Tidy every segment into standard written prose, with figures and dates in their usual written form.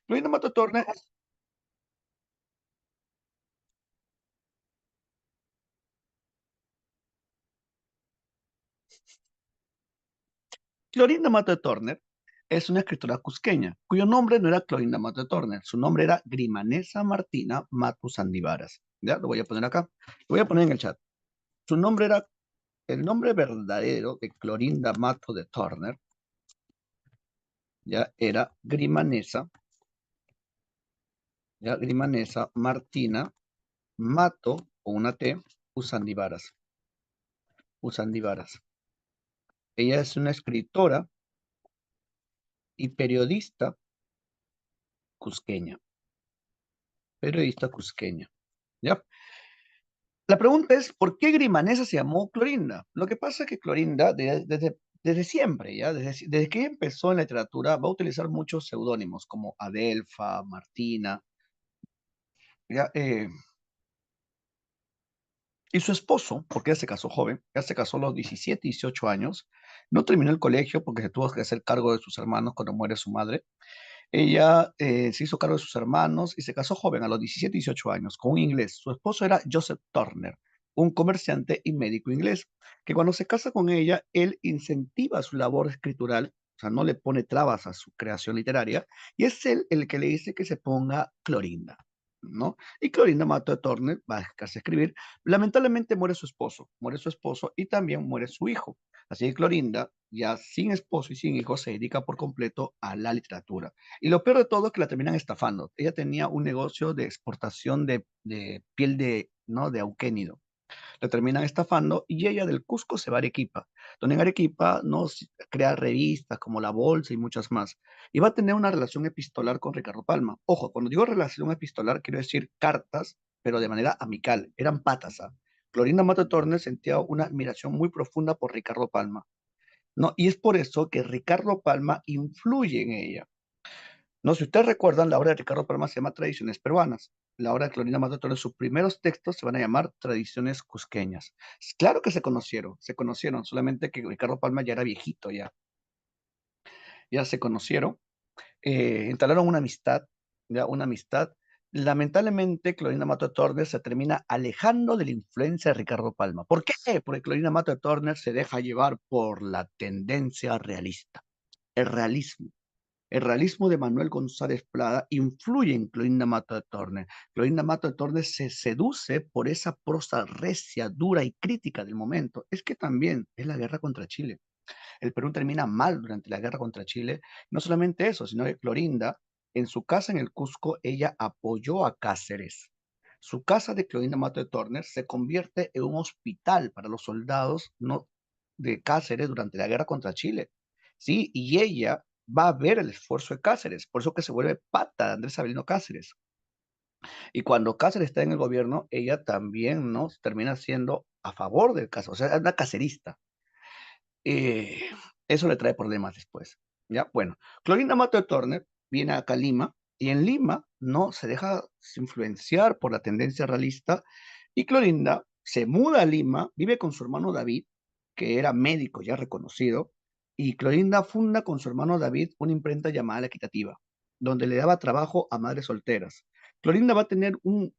Clorinda Mato Turner, Clorinda Mato Turner es una escritora cusqueña, cuyo nombre no era Clorinda Mato Turner, su nombre era Grimanesa Martina Matus Andivaras. Ya, lo voy a poner acá, lo voy a poner en el chat. Su nombre era, el nombre verdadero de Clorinda Mato de Turner, ya era Grimanesa, ya Grimanesa Martina Mato, con una T, Usandivaras. Usandivaras. Ella es una escritora y periodista cusqueña. Periodista cusqueña. ¿Ya? La pregunta es, ¿por qué Grimanesa se llamó Clorinda? Lo que pasa es que Clorinda, desde siempre, ¿ya? Desde que empezó en la literatura, va a utilizar muchos seudónimos, como Adelfa, Martina, ¿ya? Y su esposo, porque ella se casó joven, ya se casó a los 17, 18 años, no terminó el colegio porque se tuvo que hacer cargo de sus hermanos cuando muere su madre. Ella se hizo cargo de sus hermanos y se casó joven, a los 17, 18 años, con un inglés. Su esposo era Joseph Turner, un comerciante y médico inglés, que cuando se casa con ella, él incentiva su labor escritural, o sea, no le pone trabas a su creación literaria, y es él el que le dice que se ponga Clorinda, ¿no? Y Clorinda Mato de Turner va a dedicarse a escribir. Lamentablemente muere su esposo y también muere su hijo. Así que Clorinda, ya sin esposo y sin hijo, se dedica por completo a la literatura. Y lo peor de todo es que la terminan estafando. Ella tenía un negocio de exportación de piel de, ¿no? de auquénido. La terminan estafando y ella del Cusco se va a Arequipa, donde en Arequipa no crea revistas como La Bolsa y muchas más. Y va a tener una relación epistolar con Ricardo Palma. Ojo, cuando digo relación epistolar quiero decir cartas, pero de manera amical. Eran patas. ¿Ah? Clorinda Mato Tornes sentía una admiración muy profunda por Ricardo Palma. ¿No? Y es por eso que Ricardo Palma influye en ella. No, si ustedes recuerdan, la obra de Ricardo Palma se llama Tradiciones Peruanas. La obra de Clorinda Mata Torres, sus primeros textos se van a llamar Tradiciones Cusqueñas. Claro que se conocieron, solamente que Ricardo Palma ya era viejito, ya se conocieron, instalaron una amistad. Lamentablemente, Clorinda Mato Torres se termina alejando de la influencia de Ricardo Palma. ¿Por qué? Porque Clorinda Mato Torres se deja llevar por la tendencia realista, el realismo. El realismo de Manuel González Plada influye en Clorinda Mato de Torne. Clorinda Mato de Torne se seduce por esa prosa recia, dura y crítica del momento. Es que también es la guerra contra Chile. El Perú termina mal durante la guerra contra Chile. No solamente eso, sino que Clorinda, en su casa en el Cusco, ella apoyó a Cáceres. Su casa de Clorinda Mato de Torner se convierte en un hospital para los soldados no, de Cáceres durante la guerra contra Chile. ¿Sí? Y ella va a ver el esfuerzo de Cáceres, por eso que se vuelve pata de Andrés Avelino Cáceres. Y cuando Cáceres está en el gobierno, ella también ¿no? termina siendo a favor del caso, o sea, es una cacerista. Eh, Eso le trae problemas después. ¿Ya? Bueno, Clorinda Mato de Turner viene acá a Lima y en Lima no se deja influenciar por la tendencia realista y Clorinda se muda a Lima, vive con su hermano David, que era médico ya reconocido, y Clorinda funda con su hermano David una imprenta llamada La Equitativa, donde le daba trabajo a madres solteras. Clorinda va a tener un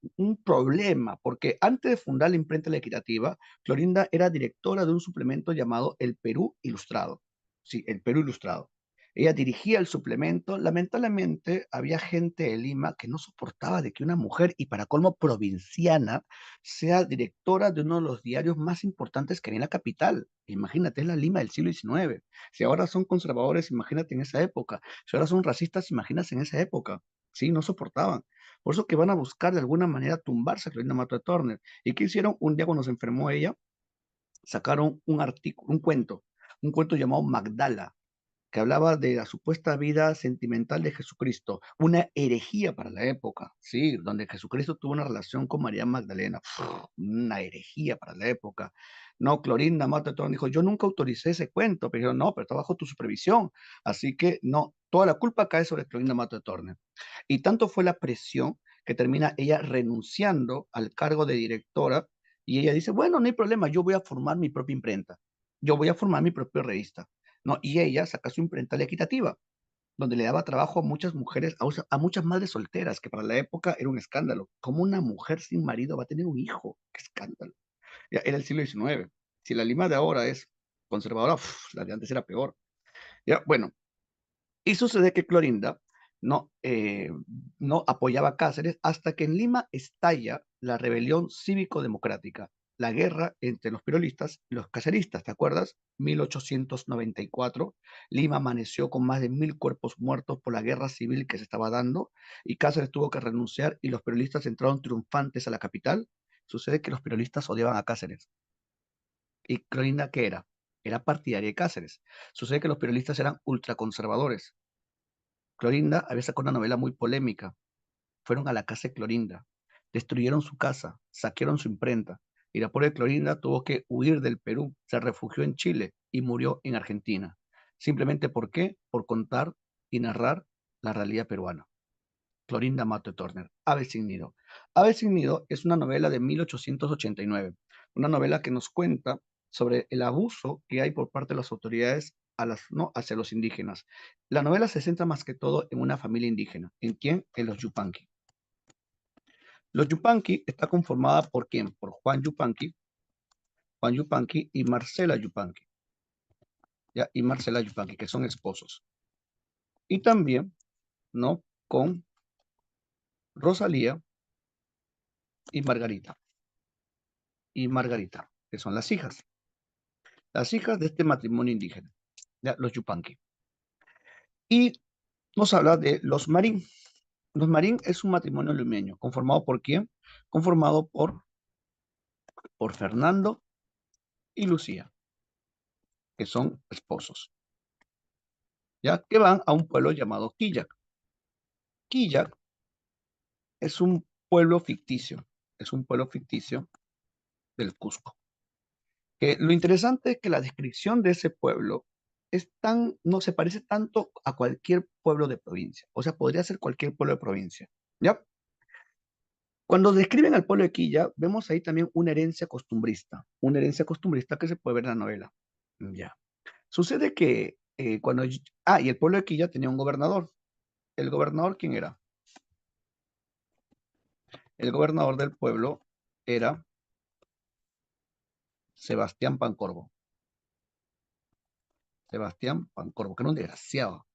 problema, porque antes de fundar la imprenta La Equitativa, Clorinda era directora de un suplemento llamado El Perú Ilustrado. Sí, El Perú Ilustrado. Ella dirigía el suplemento. Lamentablemente, había gente de Lima que no soportaba de que una mujer, y para colmo provinciana, sea directora de uno de los diarios más importantes que había en la capital. Imagínate, es la Lima del siglo XIX. Si ahora son conservadores, imagínate en esa época. Si ahora son racistas, imagínate en esa época. Sí, no soportaban. Por eso que van a buscar de alguna manera tumbarse a Clorinda Mato de Turner. ¿Y qué hicieron? Un día cuando se enfermó ella, sacaron un artículo, un cuento llamado Magdala, que hablaba de la supuesta vida sentimental de Jesucristo, una herejía para la época, sí, donde Jesucristo tuvo una relación con María Magdalena, una herejía para la época. No, Clorinda Mata todo dijo, yo nunca autoricé ese cuento, pero dijeron, no, pero está bajo tu supervisión, así que no, toda la culpa cae sobre Clorinda Mata Torne. Y tanto fue la presión que termina ella renunciando al cargo de directora y ella dice, bueno, no hay problema, yo voy a formar mi propia imprenta, yo voy a formar mi propia revista. ¿No? Y ella saca su imprenta La Equitativa. donde le daba trabajo a muchas mujeres, a muchas madres solteras, que para la época era un escándalo. ¿Cómo una mujer sin marido va a tener un hijo? ¡Qué escándalo! Ya, era el siglo XIX. Si la Lima de ahora es conservadora, uf, la de antes era peor. Ya, bueno, y sucede que Clorinda no, no apoyaba a Cáceres hasta que en Lima estalla la rebelión cívico-democrática, la guerra entre los peronistas y los caceristas, ¿te acuerdas? 1894, Lima amaneció con más de 1000 cuerpos muertos por la guerra civil que se estaba dando y Cáceres tuvo que renunciar y los peronistas entraron triunfantes a la capital. Sucede que los peronistas odiaban a Cáceres. ¿Y Clorinda qué era? Era partidaria de Cáceres. Sucede que los peronistas eran ultraconservadores. Clorinda había sacado una novela muy polémica. Fueron a la casa de Clorinda, destruyeron su casa, saquearon su imprenta, y la pobre Clorinda tuvo que huir del Perú, se refugió en Chile y murió en Argentina. Simplemente ¿por qué? Por contar y narrar la realidad peruana. Clorinda Mato Turner, Ave sin nido. Ave sin nido es una novela de 1889, una novela que nos cuenta sobre el abuso que hay por parte de las autoridades ¿no? hacia los indígenas. La novela se centra más que todo en una familia indígena. ¿En quién? En los Yupanqui. Los Yupanqui está conformada por quién? Por Juan Yupanqui y Marcela Yupanqui, ¿ya? Y Marcela Yupanqui, que son esposos. Y también, ¿no? Con Rosalía y Margarita, que son las hijas de este matrimonio indígena, ¿ya? Los Yupanqui. Y nos habla de los Marín. Los Marín es un matrimonio limeño, ¿conformado por quién? Conformado por Fernando y Lucía, que son esposos, ¿ya? Que van a un pueblo llamado Quillac. Quillac es un pueblo ficticio, es un pueblo ficticio del Cusco. Que lo interesante es que la descripción de ese pueblo no se parece tanto a cualquier pueblo de provincia. O sea, podría ser cualquier pueblo de provincia. ¿Ya? Cuando describen al pueblo de Quilla, vemos ahí también una herencia costumbrista que se puede ver en la novela. Ya. Sucede que y el pueblo de Quilla tenía un gobernador. ¿El gobernador quién era? El gobernador del pueblo era Sebastián Pancorbo. Sebastián Pancorbo, que era un desgraciado.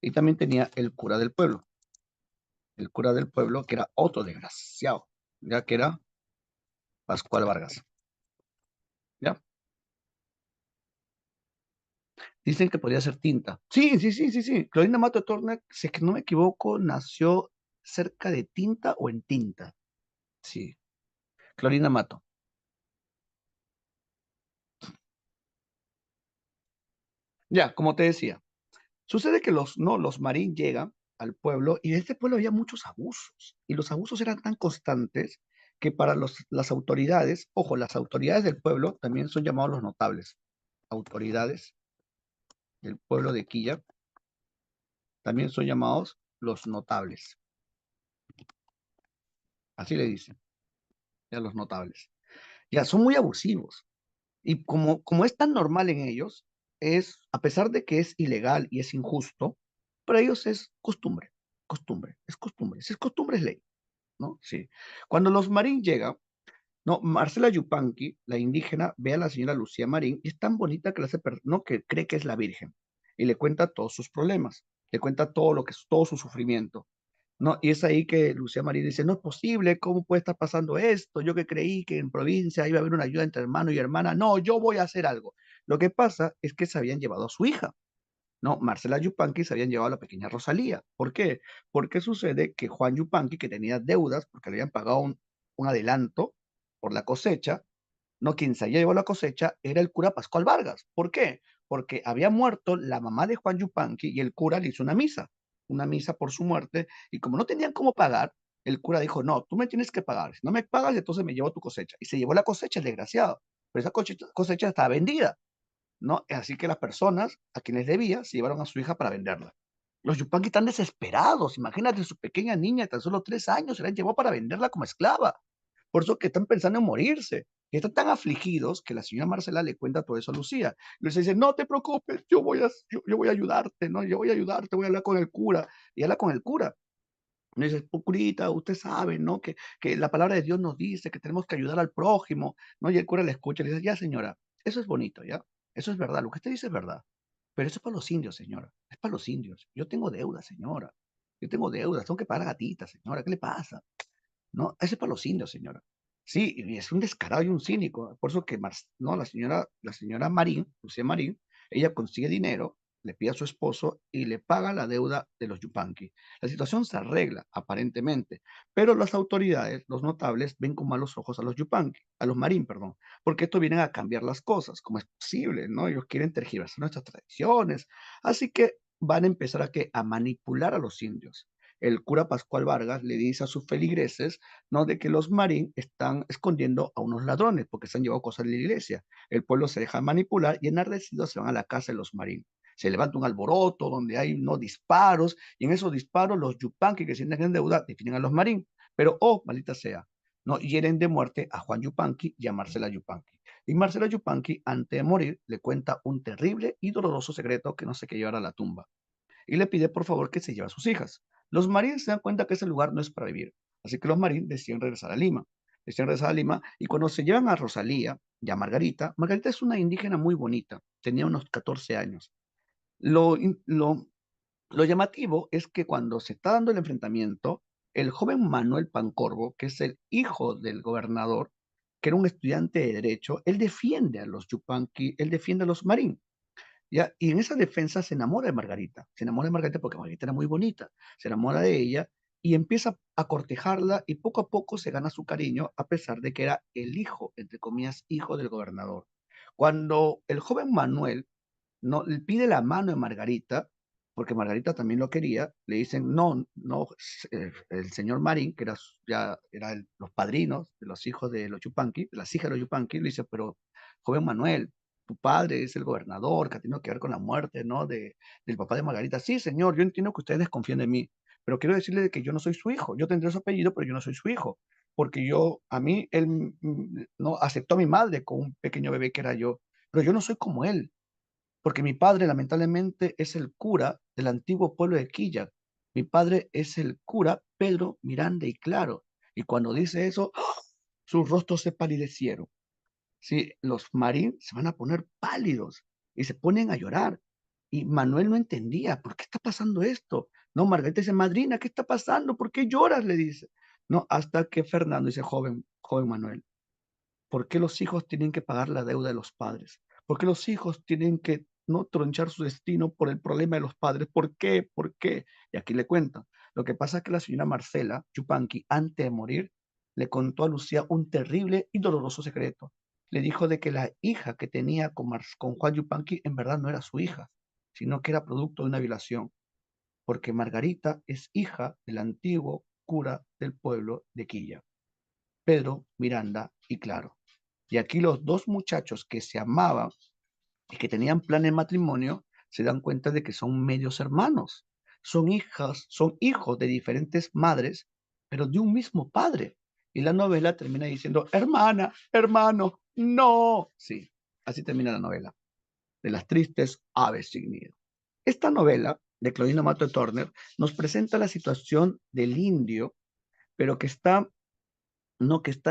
Y también tenía el cura del pueblo, que era otro desgraciado, ya que era Pascual Vargas. ¿Ya? Dicen que podría ser tinta. Sí, sí, sí, sí, sí. Clorinda Mato Turner, si es que no me equivoco, nació cerca de Tinta o en Tinta. Sí, Clorinda Mato. Ya, como te decía, sucede que los Marín llegan al pueblo y en este pueblo había muchos abusos. Y los abusos eran tan constantes que para las autoridades, ojo, las autoridades del pueblo también son llamados los notables. Autoridades del pueblo de Quilla también son llamados los notables. Así le dicen, ya los notables. Ya, son muy abusivos. Y como es tan normal en ellos, a pesar de que es ilegal y es injusto, para ellos es costumbre, costumbre, es costumbre. Si es costumbre, es ley, ¿no? Sí. Cuando los Marín llegan, no, Marcela Yupanqui, la indígena, ve a la señora Lucía Marín y es tan bonita que, no, que cree que es la Virgen y le cuenta todos sus problemas, le cuenta todo su sufrimiento. No, y es ahí que Lucía Marín dice, no es posible, ¿cómo puede estar pasando esto? Yo que creí que en provincia iba a haber una ayuda entre hermano y hermana, no, yo voy a hacer algo. Lo que pasa es que se habían llevado a su hija, ¿no? Marcela Yupanqui se habían llevado a la pequeña Rosalía. ¿Por qué? Porque sucede que Juan Yupanqui, que tenía deudas porque le habían pagado un adelanto por la cosecha, ¿no? Quien se había llevado la cosecha era el cura Pascual Vargas. ¿Por qué? Porque había muerto la mamá de Juan Yupanqui y el cura le hizo una misa por su muerte, y como no tenían cómo pagar, el cura dijo, no, tú me tienes que pagar, si no me pagas, entonces me llevo tu cosecha. Y se llevó la cosecha, el desgraciado, pero esa cosecha estaba vendida, ¿no? Así que las personas a quienes debía se llevaron a su hija para venderla. Los Yupanqui están desesperados, imagínate, su pequeña niña de tan solo 3 años se la llevó para venderla como esclava. Por eso que están pensando en morirse. Y están tan afligidos que la señora Marcela le cuenta todo eso a Lucía. Lucía dice, no te preocupes, yo voy a ayudarte, ¿no? Yo voy a ayudarte, voy a hablar con el cura. Y habla con el cura. Y dice, curita, usted sabe, ¿no? Que la palabra de Dios nos dice que tenemos que ayudar al prójimo, ¿no? Y el cura le escucha y le dice, ya señora, eso es bonito, ¿ya? Eso es verdad, lo que usted dice es verdad. Pero eso es para los indios, señora. Es para los indios. Yo tengo deuda, señora. Yo tengo deudas, tengo que pagar a gatita, señora. ¿Qué le pasa? No, ese es para los indios, señora. Sí, y es un descarado y un cínico. Por eso que no, la señora Marín, Lucía Marín, ella consigue dinero, le pide a su esposo y le paga la deuda de los Yupanqui. La situación se arregla, aparentemente, pero las autoridades, los notables, ven con malos ojos a los Yupanqui, a los Marín, perdón, porque esto vienen a cambiar las cosas, como es posible, ¿no? Ellos quieren tergiversar nuestras tradiciones, así que van a empezar a manipular a los indios. El cura Pascual Vargas le dice a sus feligreses, ¿no? De que los marín están escondiendo a unos ladrones porque se han llevado cosas de la iglesia. El pueblo se deja manipular y enardecidos se van a la casa de los marín. Se levanta un alboroto donde hay unos disparos y en esos disparos los yupanqui que sienten en deuda definen a los marín. Pero, oh, maldita sea, no hieren de muerte a Juan Yupanqui y a Marcela Yupanqui. Y Marcela Yupanqui, antes de morir, le cuenta un terrible y doloroso secreto que no sé qué llevar a la tumba y le pide por favor que se lleve a sus hijas. Los marines se dan cuenta que ese lugar no es para vivir, así que los marines deciden regresar a Lima. Deciden regresar a Lima y cuando se llevan a Rosalía y a Margarita, Margarita es una indígena muy bonita, tenía unos 14 años. Lo, lo, lo llamativo es que cuando se está dando el enfrentamiento, el joven Manuel Pancorbo, que es el hijo del gobernador, que era un estudiante de derecho, él defiende a los Yupanqui, él defiende a los marín. ¿Ya? Y en esa defensa se enamora de Margarita. Se enamora de Margarita porque Margarita era muy bonita. Se enamora de ella y empieza a cortejarla y poco a poco se gana su cariño a pesar de que era el hijo, entre comillas, hijo del gobernador. Cuando el joven Manuel no le pide la mano de Margarita, porque Margarita también lo quería, le dicen, no, no, el señor Marín, que era, ya era los padrinos de los hijos de los Yupanqui, de las hijas de los Yupanqui, le dice, pero joven Manuel, tu padre es el gobernador, que ha tenido que ver con la muerte, ¿no? Del papá de Margarita. Sí, señor, yo entiendo que ustedes desconfían de mí, pero quiero decirle de que yo no soy su hijo. Yo tendré su apellido, pero yo no soy su hijo, porque a mí, él no aceptó a mi madre con un pequeño bebé que era yo, pero yo no soy como él porque mi padre lamentablemente es el cura del antiguo pueblo de Quilla. Mi padre es el cura Pedro Miranda y Claro. Y cuando dice eso, ¡ah! Sus rostros se palidecieron. Sí, los marines se van a poner pálidos y se ponen a llorar. Y Manuel no entendía, ¿por qué está pasando esto? No, Margarita dice, madrina, ¿qué está pasando? ¿Por qué lloras? Le dice. No, hasta que Fernando dice, joven, joven Manuel, ¿por qué los hijos tienen que pagar la deuda de los padres? ¿Por qué los hijos tienen que no tronchar su destino por el problema de los padres? ¿Por qué? ¿Por qué? Y aquí le cuento. Lo que pasa es que la señora Marcela Chupanqui, antes de morir, le contó a Lucía un terrible y doloroso secreto. Le dijo de que la hija que tenía con Juan Yupanqui en verdad no era su hija, sino que era producto de una violación, porque Margarita es hija del antiguo cura del pueblo de Quilla, Pedro Miranda y Claro. Y aquí los dos muchachos que se amaban y que tenían plan de matrimonio se dan cuenta de que son medios hermanos. Son hijos de diferentes madres, pero de un mismo padre. Y la novela termina diciendo, hermana, hermano, no. Sí, así termina la novela, de las tristes aves sin nido. Esta novela de Claudina Mato Turner nos presenta la situación del indio, pero que está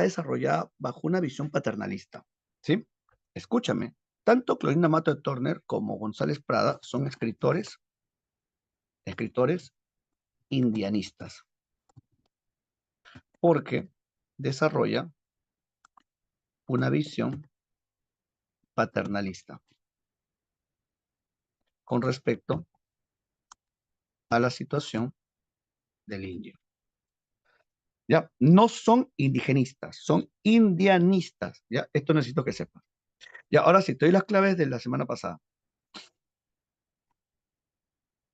desarrollada bajo una visión paternalista. ¿Sí? Escúchame, tanto Clorinda Mato de Turner como González Prada son escritores indianistas, porque desarrolla una visión paternalista con respecto a la situación del indio. Ya, no son indigenistas, son indianistas. Ya, esto necesito que sepas. Ya, ahora sí, te doy las claves de la semana pasada.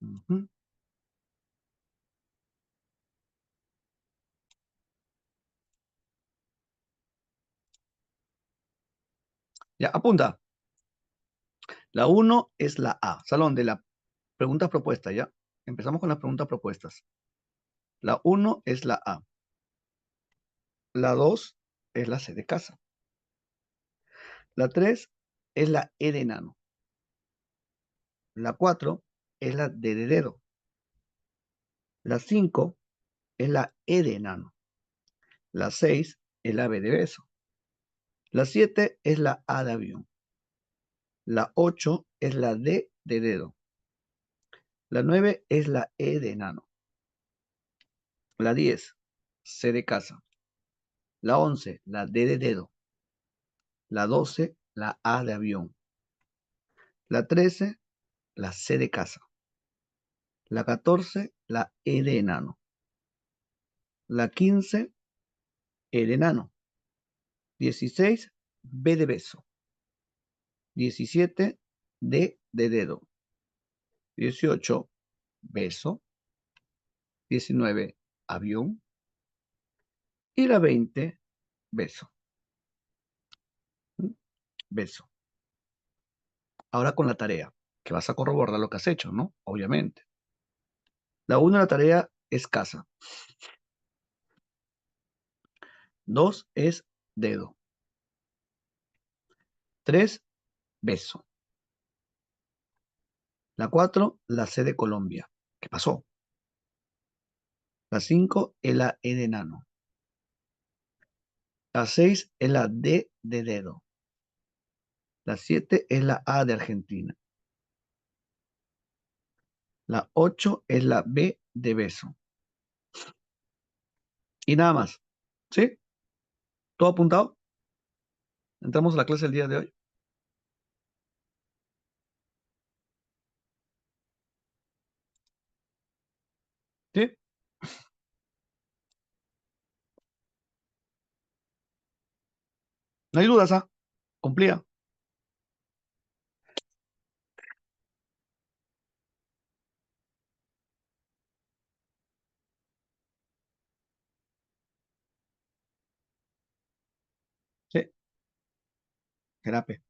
Ujú. Ya, apunta. La uno es la A, salón de las preguntas propuestas, ¿ya? Empezamos con las preguntas propuestas. La uno es la A. La 2 es la C de casa. La 3 es la E de enano. La 4 es la D de dedo. La 5 es la E de enano. La 6 es la B de beso. La 7 es la A de avión. La 8 es la D de dedo. La 9 es la E de enano. La 10, C de casa. La 11, la D de dedo. La 12, la A de avión. La 13, la C de casa. La 14, la E de enano. La 15, E de enano. 16, B de beso. 17, D de dedo. 18, beso. 19, avión. Y la 20, beso. Beso. Ahora con la tarea, que vas a corroborar lo que has hecho, ¿no? Obviamente. La 1 de la tarea es casa. 2 es dedo. 3, beso. La 4, la C de Colombia. ¿Qué pasó? La 5 es la E de enano. La 6 es la D de dedo. La 7 es la A de Argentina. La 8 es la B de beso. Y nada más. ¿Sí? ¿Todo apuntado? Entramos a la clase del día de hoy. ¿Sí? No hay dudas, ¿ah? Cumplía. Sí. Terapia.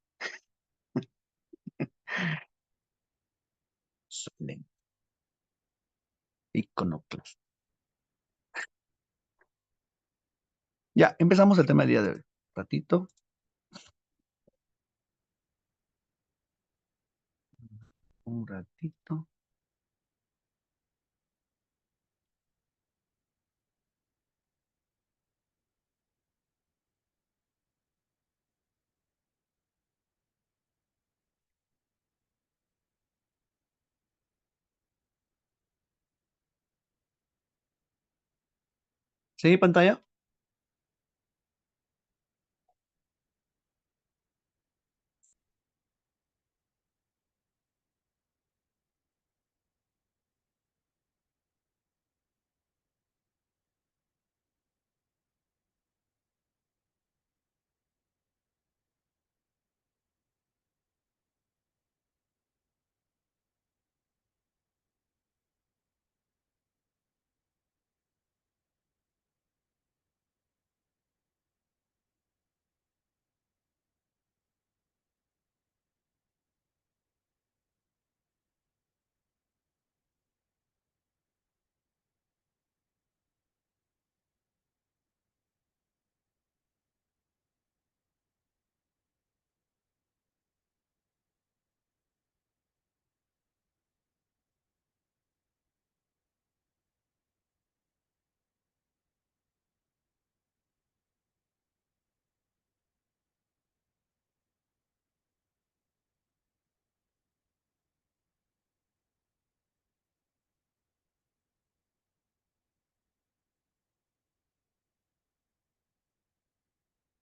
Solemn. Iconoclast. Ya, empezamos el tema del día de hoy. Ratito. Un ratito. ¿Sí, pantalla?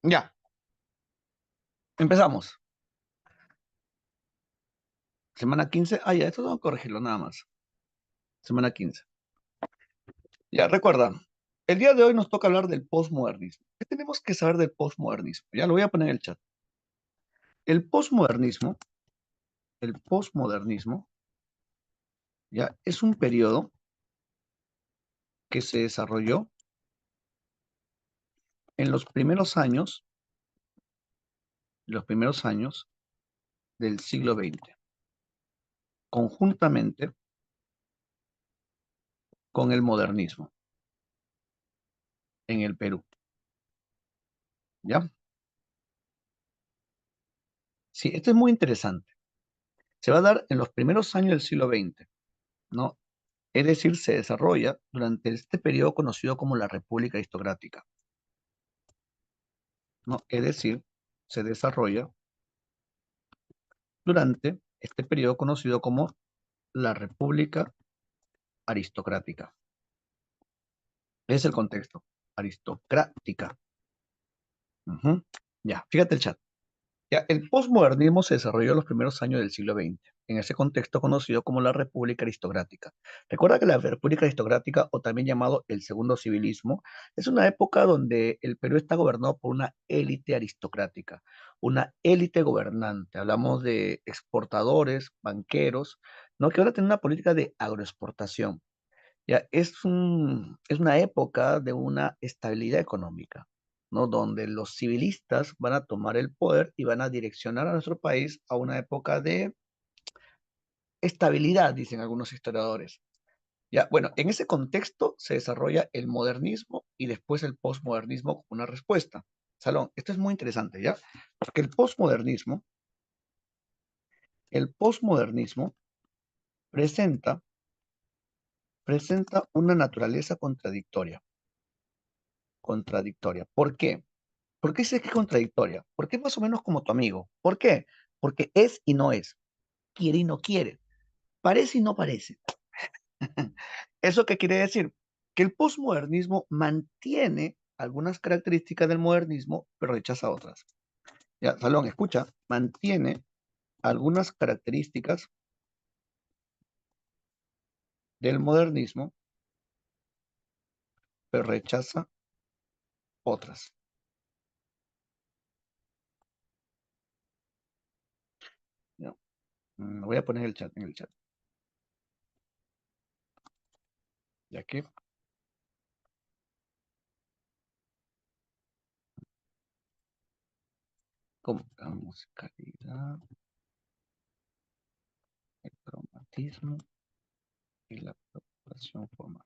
Ya, empezamos. Semana 15. Ah, ya, esto tengo que corregirlo nada más. Semana 15. Ya, recuerda, el día de hoy nos toca hablar del postmodernismo. ¿Qué tenemos que saber del postmodernismo? Ya lo voy a poner en el chat. El postmodernismo, ya es un periodo que se desarrolló en los primeros años del siglo XX, conjuntamente con el modernismo en el Perú. ¿Ya? Sí, esto es muy interesante. Se va a dar en los primeros años del siglo XX, ¿no? Es decir, se desarrolla durante este periodo conocido como la República Aristocrática, ¿no? Es decir, se desarrolla durante este periodo conocido como la República Aristocrática. Ese es el contexto. Aristocrática. Ujú. Ya, fíjate el chat. Ya, el posmodernismo se desarrolló en los primeros años del siglo XX, en ese contexto conocido como la República Aristocrática. Recuerda que la República Aristocrática, o también llamado el Segundo Civilismo, es una época donde el Perú está gobernado por una élite aristocrática, una élite gobernante. Hablamos de exportadores, banqueros, ¿no? Que ahora tienen una política de agroexportación. Ya, es una época de una estabilidad económica, ¿no? Donde los civilistas van a tomar el poder y van a direccionar a nuestro país a una época de estabilidad, dicen algunos historiadores. Ya, bueno, en ese contexto se desarrolla el modernismo y después el posmodernismo como una respuesta. Salón, esto es muy interesante, ¿ya? Porque el posmodernismo presenta, presenta una naturaleza contradictoria. Contradictoria. ¿Por qué? ¿Por qué sé que es contradictoria? Porque es más o menos como tu amigo. ¿Por qué? Porque es y no es, quiere y no quiere, parece y no parece. ¿Eso qué quiere decir? Que el posmodernismo mantiene algunas características del modernismo, pero rechaza otras. Ya, Salón, escucha, mantiene algunas características del modernismo, pero rechaza otras. Ya, voy a poner el chat en el chat, ya que como la musicalidad, el cromatismo y la preocupación formal.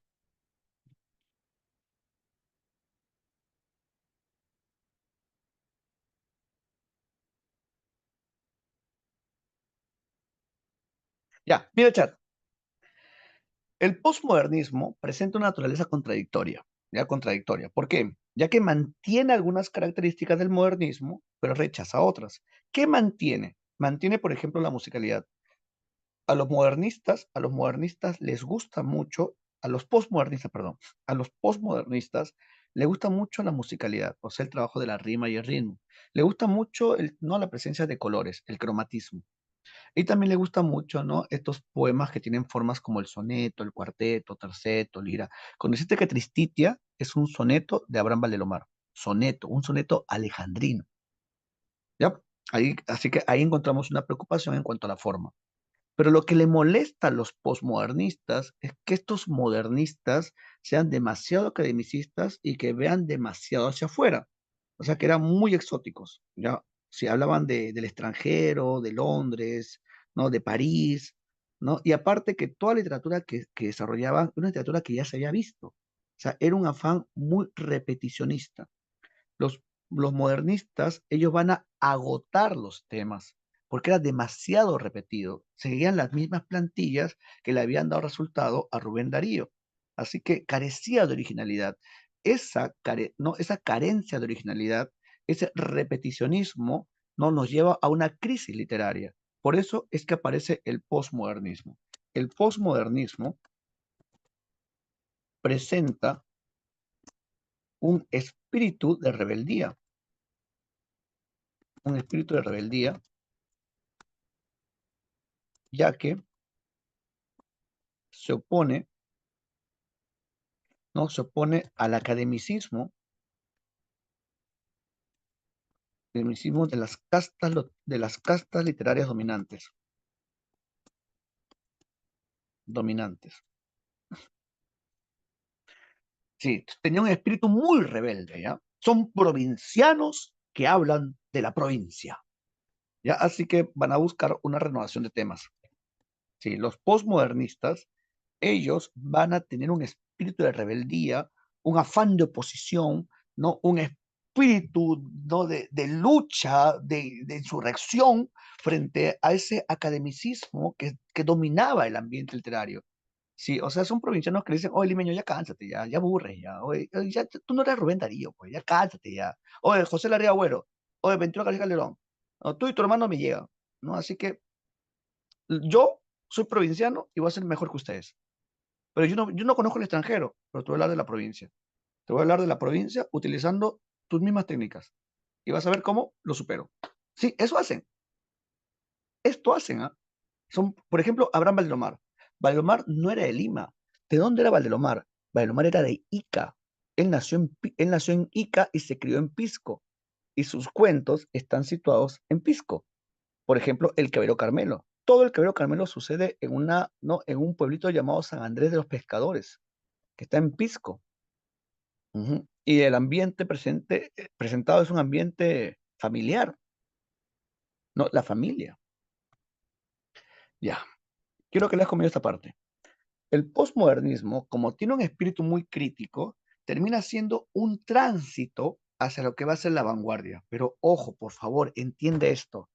Ya, mira el chat. El posmodernismo presenta una naturaleza contradictoria, ya contradictoria. ¿Por qué? Ya que mantiene algunas características del modernismo, pero rechaza otras. ¿Qué mantiene? Mantiene, por ejemplo, la musicalidad. A los modernistas les gusta mucho, a los posmodernistas, perdón, a los posmodernistas les gusta mucho la musicalidad, o sea, el trabajo de la rima y el ritmo. Le gusta mucho no la presencia de colores, el cromatismo. Y también le gusta mucho, ¿no? Estos poemas que tienen formas como el soneto, el cuarteto, terceto, lira. Cuando dijiste que Tristitia es un soneto de Abraham Valdelomar, soneto, un soneto alejandrino, ¿ya? Así que ahí encontramos una preocupación en cuanto a la forma. Pero lo que le molesta a los posmodernistas es que estos modernistas sean demasiado academicistas y que vean demasiado hacia afuera. O sea, que eran muy exóticos, ¿ya? Si hablaban del extranjero, de Londres, ¿no? De París, ¿no? Y aparte que toda la literatura que desarrollaban, era una literatura que ya se había visto. O sea, era un afán muy repeticionista. Los, los modernistas, ellos van a agotar los temas, porque era demasiado repetido. Seguían las mismas plantillas que le habían dado resultado a Rubén Darío. Así que carecía de originalidad. No, esa carencia de originalidad, ese repeticionismo, no nos lleva a una crisis literaria. Por eso es que aparece el posmodernismo. El posmodernismo presenta un espíritu de rebeldía, un espíritu de rebeldía, ya que se opone, ¿no? Se opone al academicismo de las castas literarias dominantes. Sí, tenía un espíritu muy rebelde, ¿ya? Son provincianos que hablan de la provincia, ¿ya? Así que van a buscar una renovación de temas. Sí, los posmodernistas, ellos van a tener un espíritu de rebeldía, un afán de oposición, ¿no? espíritu, ¿no? de lucha, de insurrección frente a ese academicismo que dominaba el ambiente literario. Sí, o sea, son provincianos que le dicen, oye, limeño, ya cánsate, ya aburres, ya, oye, ya, tú no eres Rubén Darío, pues, ya cánsate, ya. Oye, José Larrea Agüero, oye, Ventura García Calderón, no, tú y tu hermano me llegan, ¿no? Así que yo soy provinciano y voy a ser mejor que ustedes. Pero yo no conozco el extranjero, pero te voy a hablar de la provincia. Te voy a hablar de la provincia utilizando tus mismas técnicas y vas a ver cómo lo supero. Sí, eso hacen, esto hacen, ¿ah? Son, por ejemplo, Abraham Valdelomar. Valdelomar no era de Lima. ¿De dónde era Valdelomar? Valdelomar era de Ica. Él nació en Ica y se crió en Pisco. Y sus cuentos están situados en Pisco. Por ejemplo, el Caballero Carmelo. Todo el Caballero Carmelo sucede ¿no? en un pueblito llamado San Andrés de los Pescadores, que está en Pisco. Ujú. Y el ambiente presentado es un ambiente familiar, ¿no? La familia. Ya, quiero que leas conmigo esta parte. El posmodernismo, como tiene un espíritu muy crítico, termina siendo un tránsito hacia lo que va a ser la vanguardia. Pero ojo, por favor, entiende esto.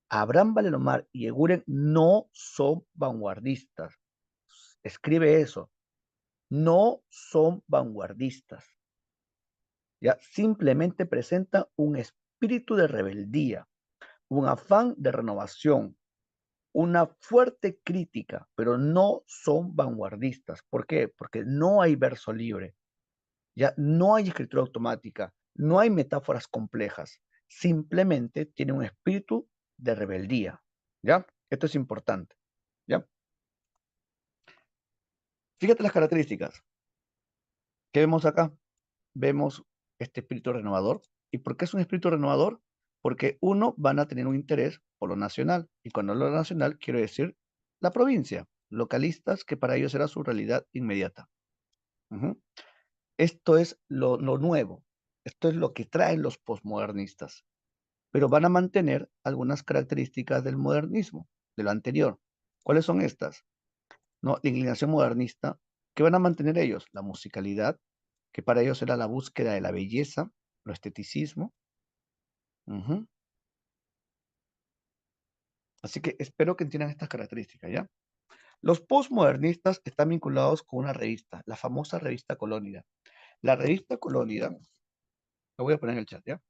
Abraham Valelomar y Eguren no son vanguardistas. Escribe eso. No son vanguardistas. Ya simplemente presenta un espíritu de rebeldía, un afán de renovación, una fuerte crítica, pero no son vanguardistas. ¿Por qué? Porque no hay verso libre, ya no hay escritura automática, no hay metáforas complejas, simplemente tiene un espíritu de rebeldía, ¿ya? Esto es importante, ¿ya? Fíjate las características. ¿Qué vemos acá? Vemos este espíritu renovador. ¿Y por qué es un espíritu renovador? Porque uno van a tener un interés por lo nacional, y cuando lo nacional quiero decir la provincia, localistas que para ellos era su realidad inmediata. Ujú. Esto es lo nuevo, esto es lo que traen los posmodernistas, pero van a mantener algunas características del modernismo, de lo anterior. ¿Cuáles son estas? ¿No? La inclinación modernista, que van a mantener ellos, la musicalidad, que para ellos era la búsqueda de la belleza, lo esteticismo. Ujú. Así que espero que entiendan estas características, ¿ya? Los postmodernistas están vinculados con una revista, la famosa revista Colónida. La revista Colónida, lo voy a poner en el chat, ¿ya?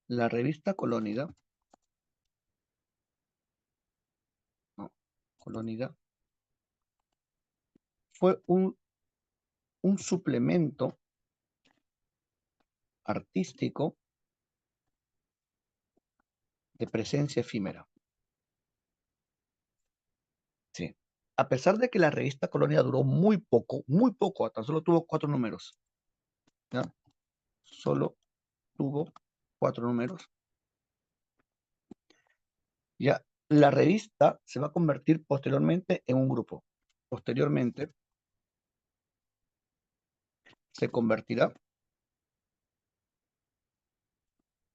La revista Colónida, no, Colónida, fue un suplemento artístico de presencia efímera. Sí. A pesar de que la revista Colónida duró muy poco, tan solo tuvo 4 números, ¿ya? Solo tuvo 4 números. Ya, la revista se va a convertir posteriormente en un grupo. Posteriormente se convertirá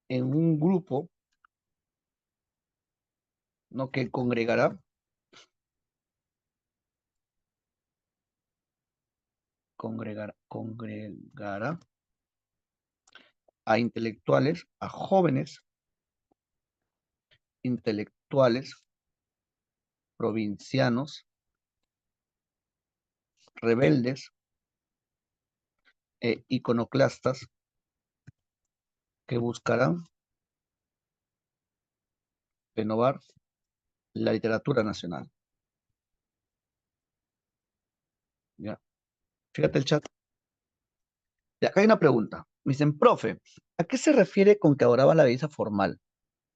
en un grupo, ¿no? que congregará a intelectuales, a jóvenes intelectuales provincianos, rebeldes e iconoclastas que buscarán renovar la literatura nacional. ¿Ya? Fíjate el chat. Y acá hay una pregunta. Me dicen, profe, ¿a qué se refiere con que adoraba la belleza formal?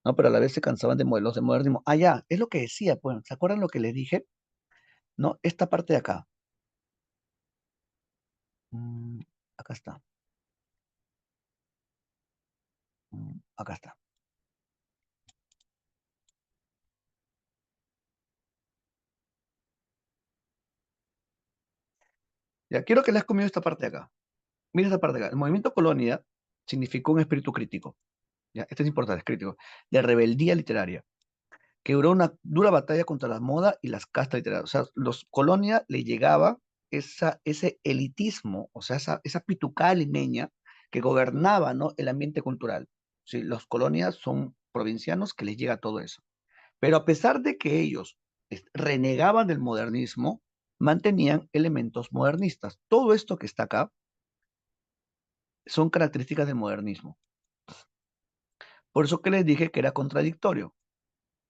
¿No? Pero a la vez se cansaban de modelos de modernismo. Ah, ya, es lo que decía, pues, ¿se acuerdan lo que les dije? ¿No? Esta parte de acá. Mm, acá está. Acá está. Ya, quiero que les comido esta parte de acá. Mira esta parte de acá. El movimiento colonia significó un espíritu crítico. ¿Ya? Esto es importante, es crítico. De rebeldía literaria, que duró una dura batalla contra la moda y las castas literarias. O sea, los colonia le llegaba ese elitismo, o sea, esa pitucada limeña que gobernaba, ¿no?, el ambiente cultural. Sí, los colonias son provincianos que les llega todo eso. Pero a pesar de que ellos renegaban del modernismo, mantenían elementos modernistas. Todo esto que está acá son características del modernismo. Por eso que les dije que era contradictorio,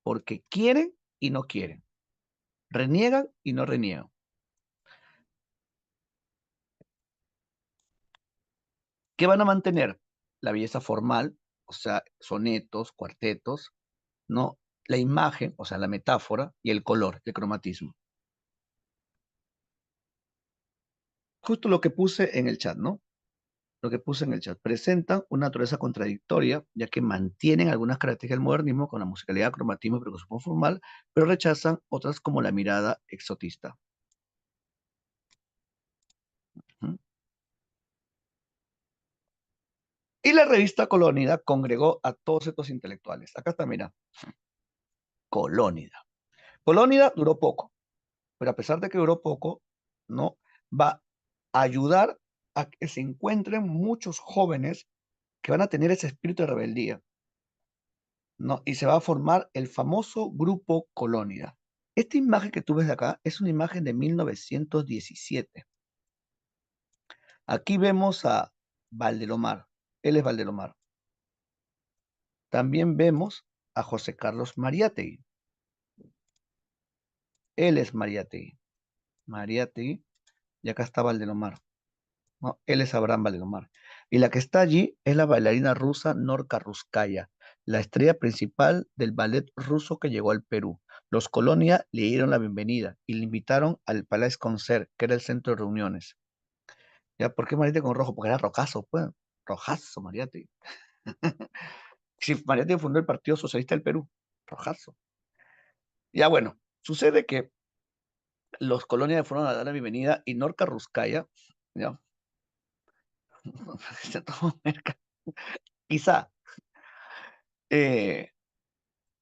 porque quieren y no quieren, reniegan y no reniegan. ¿Qué van a mantener? La belleza formal, o sea, sonetos, cuartetos, ¿no? La imagen, o sea, la metáfora y el color, el cromatismo. Justo lo que puse en el chat, ¿no? Lo que puse en el chat. Presentan una naturaleza contradictoria, ya que mantienen algunas características del modernismo con la musicalidad, cromatismo y percusión formal, pero rechazan otras como la mirada exotista. ¿Mm? Y la revista Colónida congregó a todos estos intelectuales. Acá está, mira, Colónida. Colónida duró poco, pero a pesar de que duró poco, ¿no? Va a ayudar a que se encuentren muchos jóvenes que van a tener ese espíritu de rebeldía, ¿no? Y se va a formar el famoso grupo Colónida. Esta imagen que tú ves de acá es una imagen de 1917. Aquí vemos a Valdelomar. Él es Valdelomar. También vemos a José Carlos Mariátegui. Él es Mariátegui. Mariátegui. Y acá está Valdelomar, ¿no? Él es Abraham Valdelomar. Y la que está allí es la bailarina rusa Norka Ruskaya, la estrella principal del ballet ruso que llegó al Perú. Los Colonia le dieron la bienvenida y le invitaron al Palais Concert, que era el centro de reuniones. ¿Ya? ¿Por qué Mariátegui con rojo? Porque era rojazo, pues. Rojazo, Mariátegui. Si Mariátegui fundó el Partido Socialista del Perú, rojazo. Ya bueno, sucede que los Colonia le fueron a dar la bienvenida y Norka Ruskaya, ¿ya? Quizá, eh,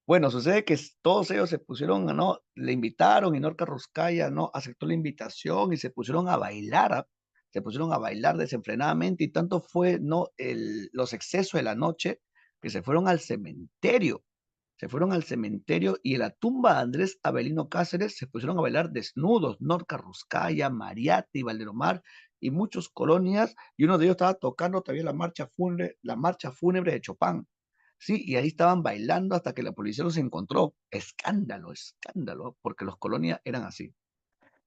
bueno, sucede que todos ellos se pusieron, ¿no? Le invitaron y Norca Ruskaya, ¿no? Aceptó la invitación y se pusieron a bailar, ¿ah? Se pusieron a bailar desenfrenadamente y tanto fue, ¿no? Los excesos de la noche que se fueron al cementerio. Se fueron al cementerio y en la tumba de Andrés Avelino Cáceres se pusieron a bailar desnudos, Norca Ruskaya, Mariatti, Valderomar y muchos colonias, y uno de ellos estaba tocando todavía la marcha fúnebre de Chopin. Sí, y ahí estaban bailando hasta que la policía los encontró. Escándalo, escándalo, porque los colonias eran así.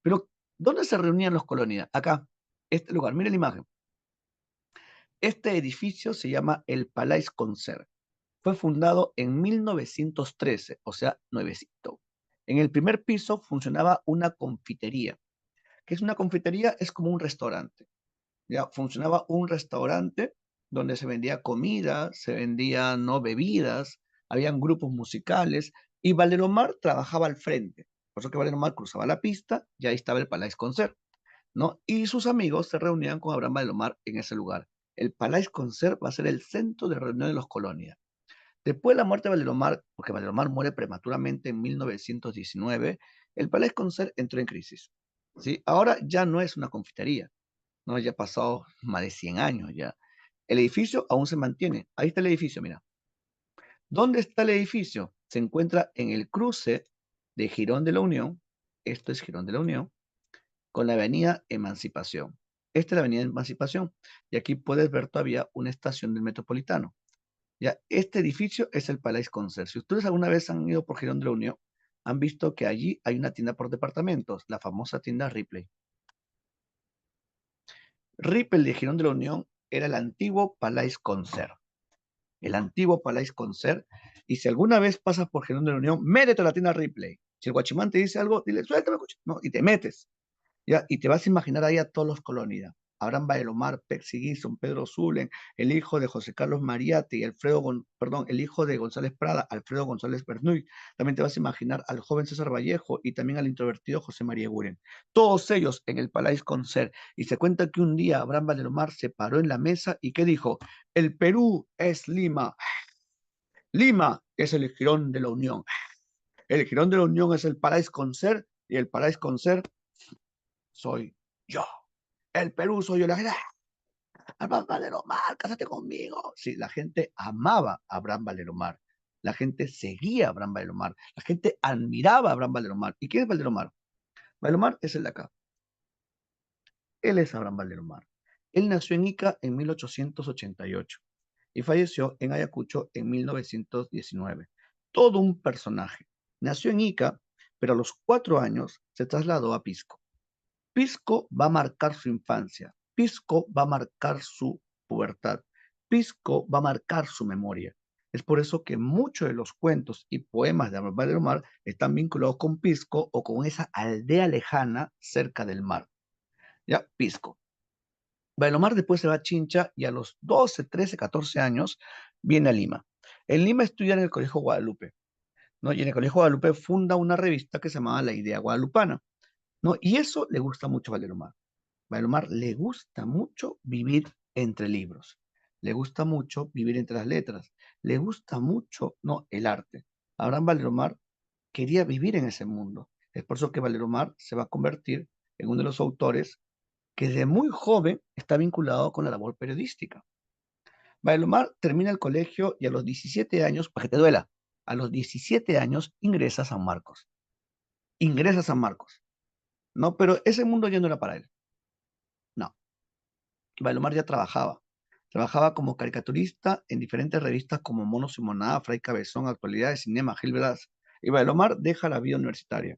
Pero, ¿dónde se reunían los colonias? Acá, este lugar, mire la imagen. Este edificio se llama el Palais Concert. Fue fundado en 1913, o sea, nuevecito. En el primer piso funcionaba una confitería. ¿Qué es una confitería? Es como un restaurante. Ya funcionaba un restaurante donde se vendía comida, se vendían, ¿no?, bebidas, habían grupos musicales y Valeromar trabajaba al frente. Por eso que Valeromar cruzaba la pista y ahí estaba el Palais Concert, ¿no? Y sus amigos se reunían con Abraham Valeromar en ese lugar. El Palais Concert va a ser el centro de reunión de los colonias. Después de la muerte de Valeromar, porque Valeromar muere prematuramente en 1919, el Palais Concert entró en crisis. ¿Sí? Ahora ya no es una confitería, ¿no? Ya ha pasado más de 100 años ya. El edificio aún se mantiene. Ahí está el edificio, mira. ¿Dónde está el edificio? Se encuentra en el cruce de Girón de la Unión, esto es Girón de la Unión, con la avenida Emancipación. Esta es la avenida Emancipación. Y aquí puedes ver todavía una estación del Metropolitano. Ya, este edificio es el Palais Concert. Si ustedes alguna vez han ido por Girón de la Unión, han visto que allí hay una tienda por departamentos, la famosa tienda Ripley. Ripley de Girón de la Unión era el antiguo Palais Concert. El antiguo Palais Concert. Y si alguna vez pasas por Girón de la Unión, métete a la tienda Ripley. Si el guachimán te dice algo, dile, suéltame, no, y te metes. ¿Ya? Y te vas a imaginar ahí a todos los colonias. Abraham Baelomar, Pexi Guison, Pedro Zulen, el hijo de José Carlos Mariatti, el hijo de González Prada, Alfredo González Bernuy. También te vas a imaginar al joven César Vallejo y también al introvertido José María Guren. Todos ellos en el Palais Concert. Y se cuenta que un día Abraham Baelomar se paró en la mesa y ¿qué dijo? El Perú es Lima. Lima es el Girón de la Unión. El Girón de la Unión es el Palais Concert y el Palais Concert soy yo, el Perú soy yo, la gente, Abraham Valeromar, cásate conmigo. Sí, la gente amaba a Abraham Valeromar. La gente seguía a Abraham Valeromar. La gente admiraba a Abraham Valeromar. ¿Y quién es Valeromar? Valeromar es el de acá. Él es Abraham Valeromar. Él nació en Ica en 1888 y falleció en Ayacucho en 1919. Todo un personaje. Nació en Ica, pero a los 4 años se trasladó a Pisco. Pisco va a marcar su infancia, Pisco va a marcar su pubertad, Pisco va a marcar su memoria. Es por eso que muchos de los cuentos y poemas de Abraham del Mar están vinculados con Pisco o con esa aldea lejana cerca del mar. Ya, Pisco. Bailomar después se va a Chincha y a los 12, 13, 14 años viene a Lima. En Lima estudia en el Colegio Guadalupe, ¿no? Y en el Colegio Guadalupe funda una revista que se llamaba La Idea Guadalupana, ¿no? Y eso le gusta mucho a Valeromar. Valomar le gusta mucho vivir entre libros, le gusta mucho vivir entre las letras, le gusta mucho, no, el arte. Abraham Valomar quería vivir en ese mundo. Es por eso que Valomar se va a convertir en uno de los autores que desde muy joven está vinculado con la labor periodística. Valomar termina el colegio y a los 17 años, para que te duela, a los 17 años ingresa a San Marcos. Ingresa a San Marcos. No, pero ese mundo ya no era para él. No. Valomar ya trabajaba. Trabajaba como caricaturista en diferentes revistas como Mono Simonada, Fray Cabezón, Actualidades, Cinema, Gil Blas. Y Valomar deja la vida universitaria.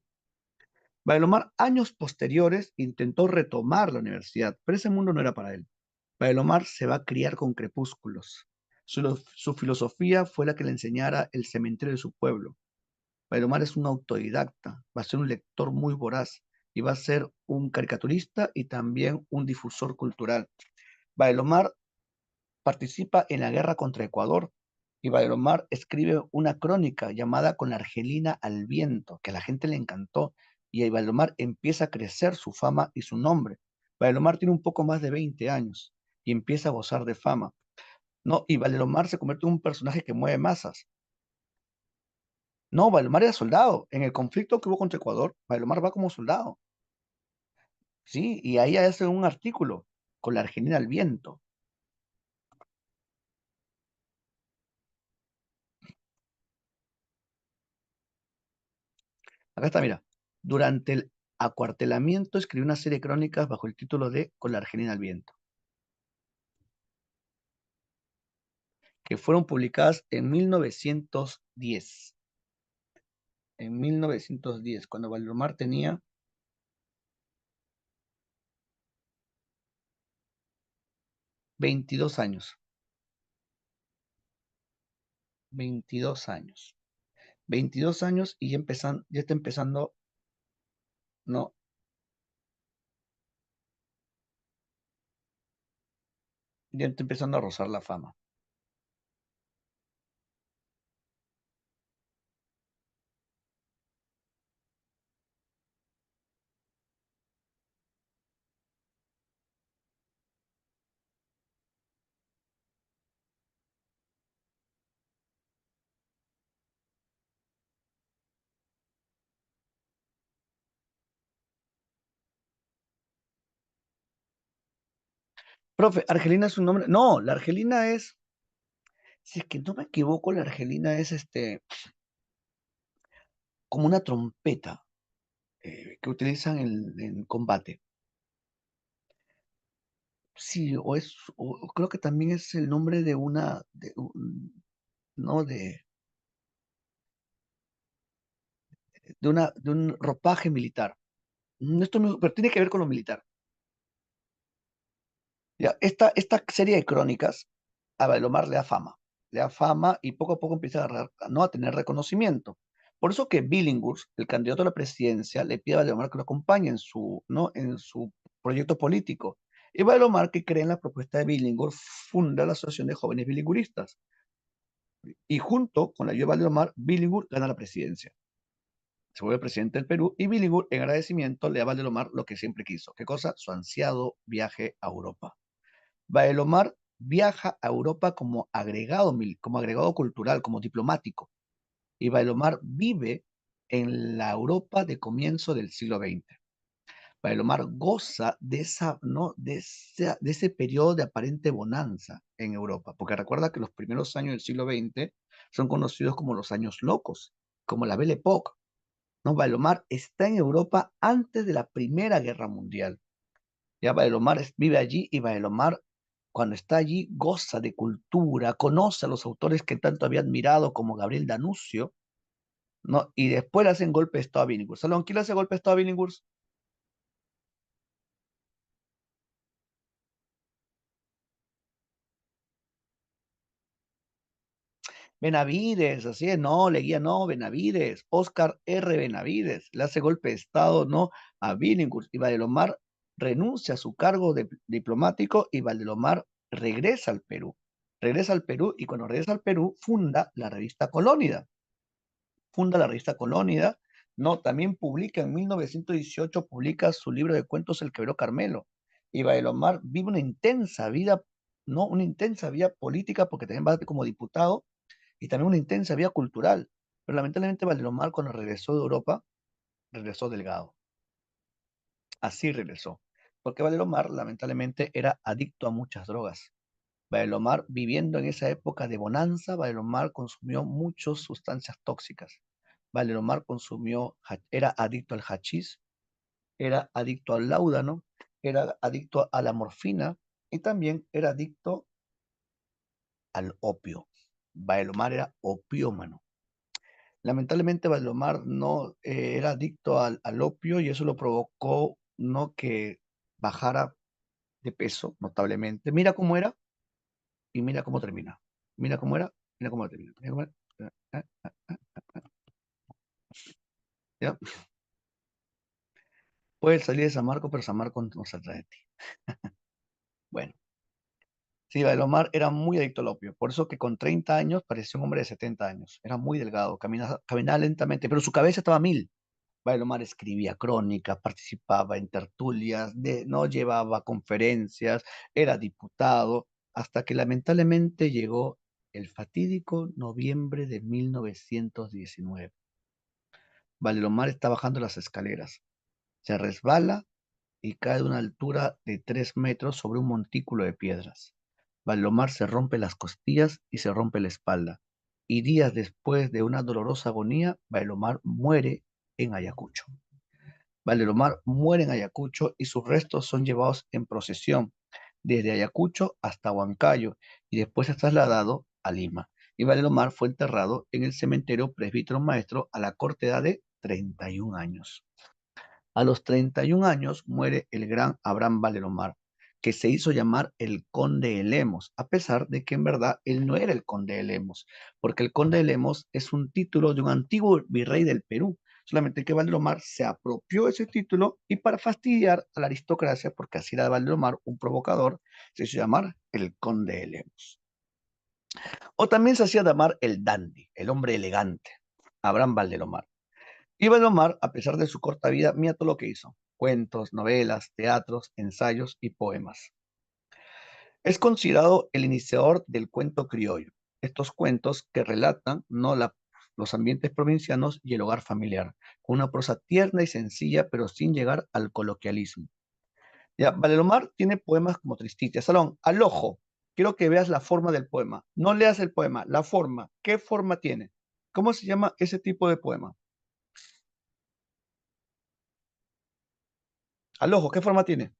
Valomar, años posteriores, intentó retomar la universidad, pero ese mundo no era para él. Valomar se va a criar con crepúsculos. Su filosofía fue la que le enseñara el cementerio de su pueblo. Valomar es un autodidacta, va a ser un lector muy voraz y va a ser un caricaturista y también un difusor cultural. Valomar participa en la guerra contra Ecuador y Valomar escribe una crónica llamada Con la Argelina al viento, que a la gente le encantó y Valomar empieza a crecer su fama y su nombre. Valomar tiene un poco más de 20 años y empieza a gozar de fama, ¿no? Y Valomar se convierte en un personaje que mueve masas. No, Valomar era soldado. En el conflicto que hubo contra Ecuador, Valomar va como soldado, ¿sí? Y ahí hace un artículo con la Argelina al viento. Acá está, mira. Durante el acuartelamiento escribió una serie de crónicas bajo el título de Con la Argelina al viento, que fueron publicadas en 1910. En 1910, cuando Valdemar tenía 22 años. 22 años. 22 años y ya está empezando, no, ya está empezando a rozar la fama. Profe, ¿Argelina es un nombre? No, la Argelina es, si es que no me equivoco, la Argelina es como una trompeta que utilizan en combate. Sí, o creo que también es el nombre de no, de un ropaje militar. No estoy pero tiene que ver con lo militar. Ya, esta serie de crónicas a Valomar le da fama y poco a poco empieza a agarrar, ¿no? A tener reconocimiento. Por eso que Billinghurst, el candidato a la presidencia, le pide a Valomar que lo acompañe en ¿no? En su proyecto político. Y Valomar, que cree en la propuesta de Billinghurst, funda la Asociación de Jóvenes Billinguristas. Y junto con la ayuda de Valdemar, Billinghurst gana la presidencia. Se vuelve presidente del Perú y Billinghurst, en agradecimiento, le da a Valdemar lo que siempre quiso. ¿Qué cosa? Su ansiado viaje a Europa. Valdemar viaja a Europa como agregado cultural, como diplomático. Y Valdemar vive en la Europa de comienzo del siglo XX. Valdelomar goza de esa, ¿no? De ese periodo de aparente bonanza en Europa, porque recuerda que los primeros años del siglo XX son conocidos como los años locos, como la Belle Époque, ¿no? Valdelomar está en Europa antes de la Primera Guerra Mundial. Ya Valdelomar vive allí y Valdelomar, cuando está allí, goza de cultura, conoce a los autores que tanto había admirado como Gabriel D'Annunzio, ¿no? Y después le hacen golpe de Estado a Billinghurst. Salón, ¿quién le hace golpe de Estado a Billinghurst? Benavides, así es, no, Leguía no, Benavides, Oscar R. Benavides, le hace golpe de Estado, no, a Billinghurst, y Valdelomar renuncia a su cargo de diplomático y Valdelomar regresa al Perú y cuando regresa al Perú funda la revista Colónida, no, también publica en 1918, publica su libro de cuentos El Quebró Carmelo, y Valdelomar vive una intensa vida, no, una intensa vida política porque también va como diputado y también una intensa vida cultural. Pero lamentablemente Valdelomar cuando regresó de Europa, regresó delgado. Así regresó. Porque Valdelomar lamentablemente era adicto a muchas drogas. Valdelomar, viviendo en esa época de bonanza, Valdelomar consumió muchas sustancias tóxicas. Valdelomar era adicto al hachís, era adicto al láudano, era adicto a la morfina y también era adicto al opio. Valdelomar era opiómano. Lamentablemente Valdomar no era adicto al opio y eso lo provocó no que bajara de peso notablemente. Mira cómo era y mira cómo termina. Mira cómo era, mira cómo termina. Mira cómo era. Ah, ah, ya. Puedes salir de San Marco, pero San Marco no saldrá de ti. Bueno, sí, Valdomar era muy adicto al opio. Por eso que con 30 años parecía un hombre de 70 años. Era muy delgado, caminaba lentamente, pero su cabeza estaba a mil. Bailomar escribía crónicas, participaba en tertulias, no llevaba conferencias, era diputado, hasta que lamentablemente llegó el fatídico noviembre de 1919. Valdelomar está bajando las escaleras, se resbala y cae de una altura de 3 metros sobre un montículo de piedras. Valdelomar se rompe las costillas y se rompe la espalda. Y días después de una dolorosa agonía, Valdelomar muere en Ayacucho. Valdelomar muere en Ayacucho y sus restos son llevados en procesión desde Ayacucho hasta Huancayo y después es trasladado a Lima. Y Valdelomar fue enterrado en el cementerio Presbítero Maestro a la corta edad de 31 años. A los 31 años muere el gran Abraham Valdelomar, que se hizo llamar el Conde de Lemos, a pesar de que en verdad él no era el Conde de Lemos, porque el Conde de Lemos es un título de un antiguo virrey del Perú, solamente que Valdelomar se apropió ese título y para fastidiar a la aristocracia, porque así era Valdelomar, un provocador, se hizo llamar el Conde de Lemos. O también se hacía llamar el dandy, el hombre elegante, Abraham Valdelomar. Y Valdelomar, a pesar de su corta vida, mira todo lo que hizo. Cuentos, novelas, teatros, ensayos y poemas. Es considerado el iniciador del cuento criollo. Estos cuentos que relatan los ambientes provincianos y el hogar familiar, con una prosa tierna y sencilla, pero sin llegar al coloquialismo. Ya, Valdelomar tiene poemas como Tristitia. Salón, al ojo, quiero que veas la forma del poema. No leas el poema, la forma. ¿Qué forma tiene? ¿Cómo se llama ese tipo de poema? Al ojo, ¿qué forma tiene?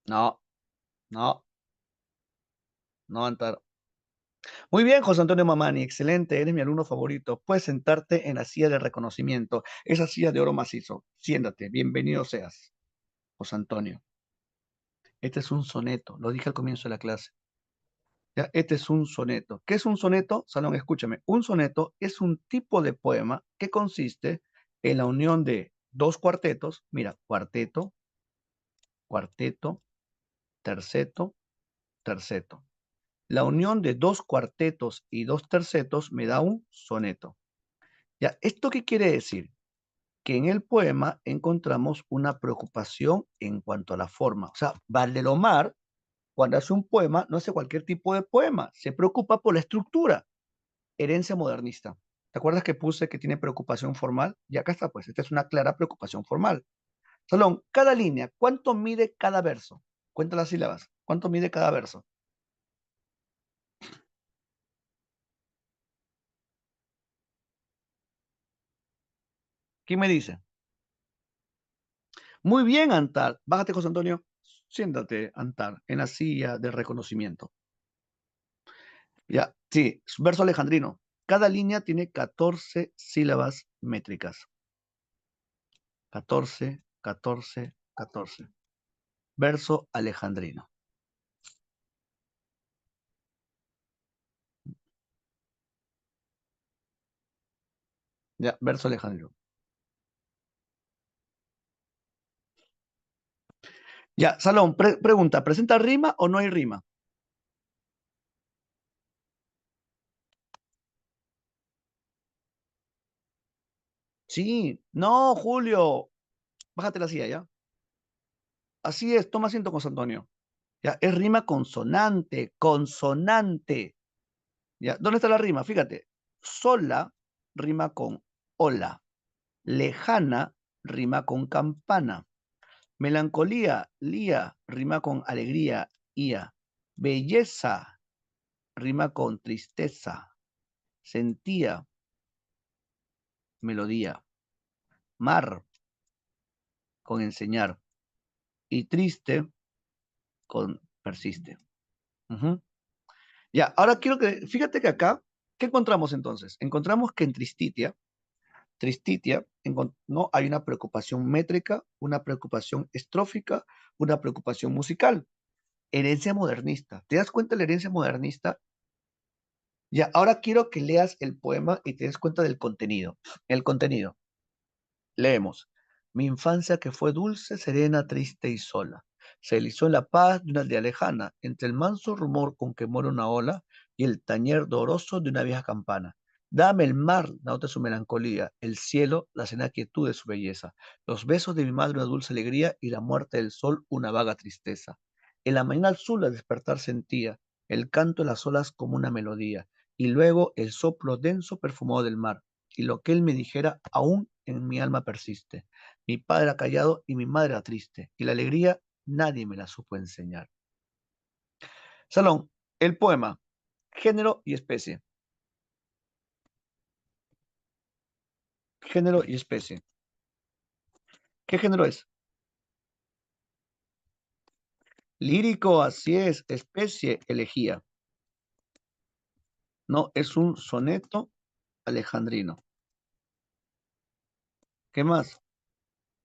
No, no, no, Antaro. Muy bien, José Antonio Mamani, excelente, eres mi alumno favorito. Puedes sentarte en la silla de reconocimiento, esa silla de oro macizo. Siéntate, bienvenido seas, José Antonio. Este es un soneto, lo dije al comienzo de la clase. ¿Ya? Este es un soneto. ¿Qué es un soneto? Salón, escúchame. Un soneto es un tipo de poema que consiste en la unión de dos cuartetos. Mira, cuarteto, cuarteto, terceto, terceto. La unión de dos cuartetos y dos tercetos me da un soneto. ¿Ya? ¿Esto qué quiere decir? Que en el poema encontramos una preocupación en cuanto a la forma. O sea, Valdelomar Cuando hace un poema, no hace cualquier tipo de poema, se preocupa por la estructura. Herencia modernista. ¿Te acuerdas que puse que tiene preocupación formal? Y acá está, pues, esta es una clara preocupación formal. Salón, cada línea, ¿cuánto mide cada verso? Cuenta las sílabas. ¿Cuánto mide cada verso? ¿Quién me dice? Muy bien, Antar. Bájate, José Antonio. Siéntate, Antar, en la silla de reconocimiento. Ya, sí, verso alejandrino. Cada línea tiene 14 sílabas métricas. 14, 14, 14. Verso alejandrino. Ya, verso alejandrino. Ya, Salón, pregunta, ¿presenta rima o no hay rima? Sí, no, Julio. Bájate la silla, ¿ya? Así es, toma asiento, José Antonio. Ya, es rima consonante, consonante. Ya, ¿dónde está la rima? Fíjate, sola rima con hola, lejana rima con campana, melancolía, lía rima con alegría, ia, belleza rima con tristeza, sentía, melodía, mar con enseñar y triste con persiste. Ujú. Ya, ahora quiero que, fíjate que acá, ¿qué encontramos entonces? Encontramos que en Tristitia, ¿no? Hay una preocupación métrica, una preocupación estrófica, una preocupación musical. Herencia modernista. ¿Te das cuenta de la herencia modernista? Ya, ahora quiero que leas el poema y te des cuenta del contenido. El contenido. Leemos. Mi infancia que fue dulce, serena, triste y sola. Se deslizó en la paz de una aldea lejana, entre el manso rumor con que muere una ola y el tañer doloroso de una vieja campana. Dame el mar, la nota de su melancolía, el cielo, la serena quietud de su belleza, los besos de mi madre una dulce alegría y la muerte del sol una vaga tristeza. En la mañana azul al despertar sentía el canto de las olas como una melodía, y luego el soplo denso perfumado del mar y lo que él me dijera aún en mi alma persiste. Mi padre ha callado y mi madre era triste, y la alegría nadie me la supo enseñar. Salón, el poema, género y especie. Género y especie. ¿Qué género es? Lírico, así es, especie, elegía. No, es un soneto alejandrino. ¿Qué más?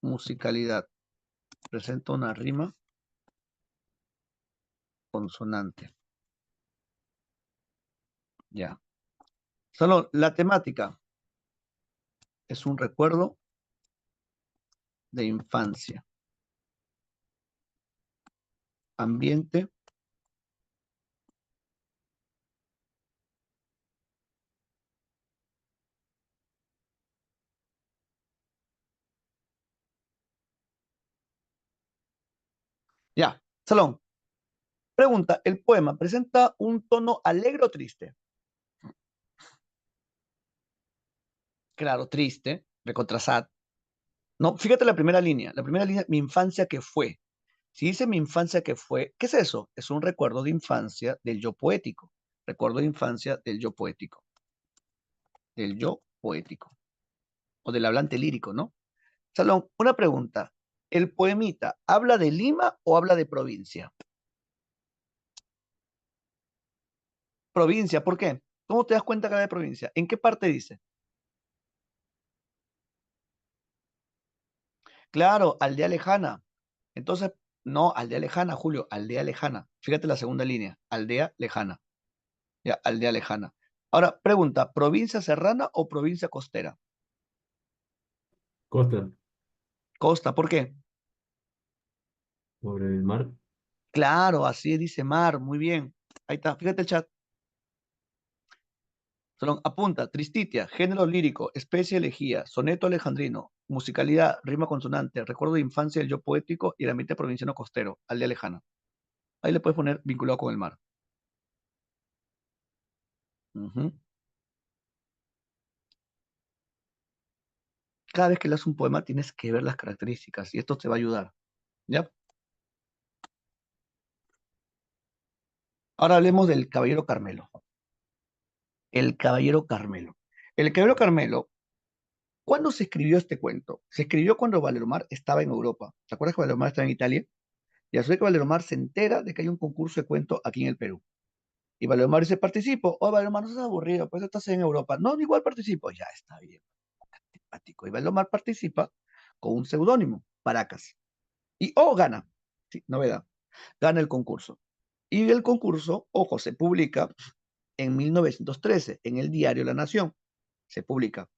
Musicalidad. Presenta una rima consonante. Ya. Salón, la temática es un recuerdo de infancia. Ambiente. Ya. Salón, pregunta, ¿el poema presenta un tono alegre o triste? Claro, triste, recontra sad. No, fíjate la primera línea. La primera línea, mi infancia que fue. Si dice mi infancia que fue, ¿qué es eso? Es un recuerdo de infancia del yo poético. Recuerdo de infancia del yo poético. Del yo poético. O del hablante lírico, ¿no? Salón, una pregunta. ¿El poemita habla de Lima o habla de provincia? Provincia, ¿por qué? ¿Cómo te das cuenta que habla de provincia? ¿En qué parte dice? Claro, aldea lejana. Entonces, no, aldea lejana, Julio, aldea lejana. Fíjate la segunda línea, aldea lejana. Ya, aldea lejana. Ahora, pregunta, ¿provincia serrana o provincia costera? Costa, Costa, ¿por qué? sobre el mar. Claro, así dice mar, muy bien. Ahí está, fíjate el chat. Solón, apunta, tristitia, género lírico, especie elegía, soneto alejandrino, musicalidad, rima consonante, recuerdo de infancia del yo poético y el ambiente provinciano costero, aldea lejana. Ahí le puedes poner vinculado con el mar. Ujú. Cada vez que leas un poema tienes que ver las características y esto te va a ayudar. ¿Ya? Ahora hablemos del Caballero Carmelo. El Caballero Carmelo. El Caballero Carmelo, ¿cuándo se escribió este cuento? Se escribió cuando Valeromar estaba en Europa. ¿Te acuerdas que Valeromar estaba en Italia? Y a su vez que Valeromar se entera de que hay un concurso de cuento aquí en el Perú. Y Valeromar dice, participo. Oh, Valeromar, no seas aburrido, pues estás en Europa. No, igual participo. Ya está bien, simpático. Y Valeromar participa con un seudónimo, Paracas. Y, oh, gana. Sí, novedad. Gana el concurso. Y el concurso, ojo, se publica en 1913 en el diario La Nación. Se publica.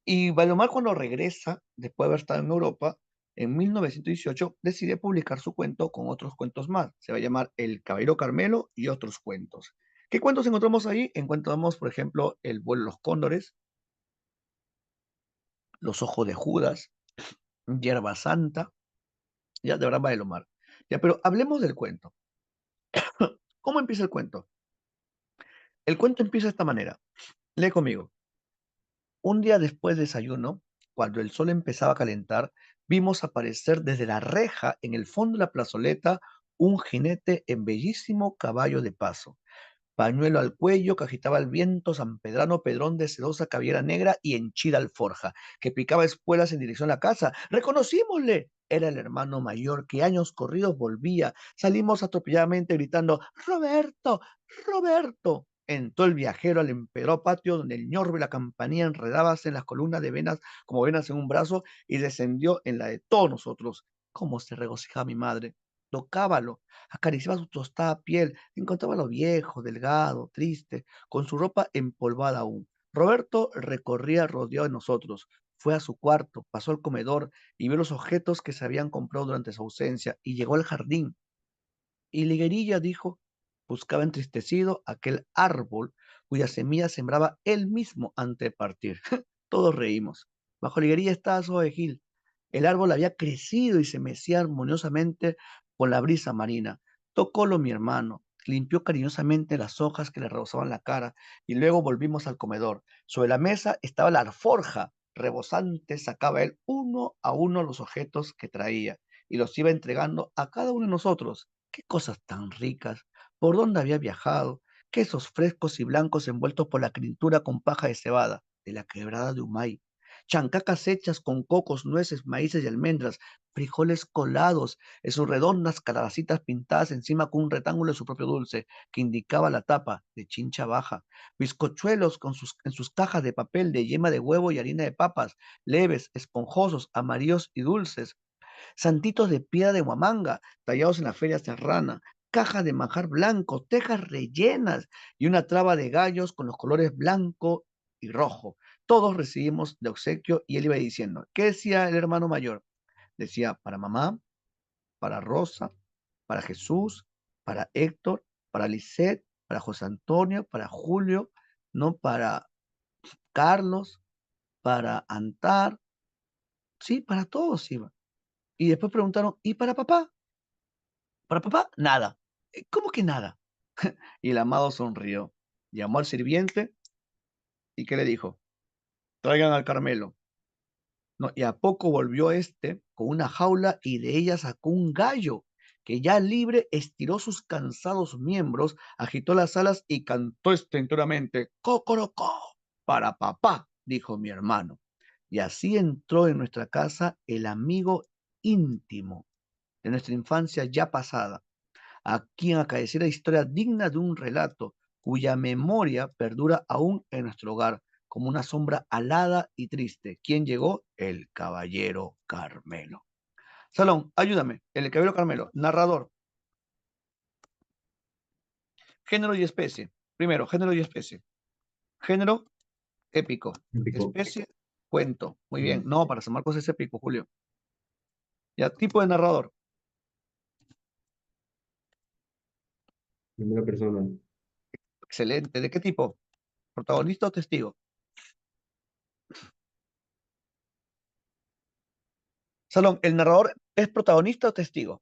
Y Valomar cuando regresa, después de haber estado en Europa, en 1918 decide publicar su cuento con otros cuentos más. Se va a llamar El Caballero Carmelo y otros cuentos. ¿Qué cuentos encontramos ahí? Encontramos, por ejemplo, El vuelo de los cóndores, Los ojos de Judas, Hierba Santa, ya de Abraham Valomar. Ya, pero hablemos del cuento. ¿Cómo empieza el cuento? El cuento empieza de esta manera. Lee conmigo. Un día después de desayuno, cuando el sol empezaba a calentar, vimos aparecer desde la reja en el fondo de la plazoleta un jinete en bellísimo caballo de paso, pañuelo al cuello que agitaba el viento sanpedrano pedrón de sedosa cabellera negra y henchida alforja, que picaba espuelas en dirección a la casa. ¡Reconocímosle! Era el hermano mayor que años corridos volvía. Salimos atropelladamente gritando ¡Roberto! ¡Roberto! Entró el viajero al empedrado patio donde el ñorbo y la campanilla enredábase en las columnas de venas como venas en un brazo y descendió en la de todos nosotros. ¿Cómo se regocijaba mi madre? Tocábalo, acariciaba su tostada piel, encontraba lo viejo, delgado, triste, con su ropa empolvada aún. Roberto recorría rodeado de nosotros. Fue a su cuarto, pasó al comedor y vio los objetos que se habían comprado durante su ausencia y llegó al jardín. Y Liguerilla dijo, buscaba entristecido aquel árbol cuya semilla sembraba él mismo antes de partir. Todos reímos. Bajo Liguerilla estaba Zoe Gil. El árbol había crecido y se mecía armoniosamente con la brisa marina. Tocólo mi hermano, limpió cariñosamente las hojas que le rebosaban la cara y luego volvimos al comedor. Sobre la mesa estaba la alforja. Rebosante sacaba él uno a uno los objetos que traía y los iba entregando a cada uno de nosotros. Qué cosas tan ricas, por dónde había viajado, quesos frescos y blancos envueltos por la critura con paja de cebada, de la quebrada de Humay, chancacas hechas con cocos, nueces, maíces y almendras, frijoles colados en sus redondas calabacitas pintadas encima con un rectángulo de su propio dulce, que indicaba la tapa de chincha baja, bizcochuelos en sus cajas de papel de yema de huevo y harina de papas, leves, esponjosos, amarillos y dulces, santitos de piedra de Huamanga, tallados en la feria serrana, cajas de manjar blanco, tejas rellenas y una traba de gallos con los colores blanco y rojo. Todos recibimos de obsequio y él iba diciendo, ¿qué decía el hermano mayor? Decía, para mamá, para Rosa, para Jesús, para Héctor, para Lisette, para José Antonio, para Julio, no para Carlos, para Antar, sí, para todos iba. Y después preguntaron, ¿y para papá? Para papá, nada. ¿Cómo que nada? Y el amado sonrió, llamó al sirviente y ¿qué le dijo? Traigan al Carmelo. No, y a poco volvió este con una jaula y de ella sacó un gallo que ya libre estiró sus cansados miembros, agitó las alas y cantó estentoramente, ¡Cocorocó! Para papá, dijo mi hermano. Y así entró en nuestra casa el amigo íntimo de nuestra infancia ya pasada a quien acaeciera historia digna de un relato, cuya memoria perdura aún en nuestro hogar, como una sombra alada y triste. ¿Quién llegó? El caballero Carmelo. Salón, ayúdame. El caballero Carmelo, narrador, género y especie. Primero, género y especie. Género, épico. Típico. Especie, cuento. Muy bien. Ya. No, para San Marcos es épico, Julio. Ya, tipo de narrador. Primera persona. Excelente. ¿De qué tipo? ¿Protagonista o testigo? Salón, ¿el narrador es protagonista o testigo?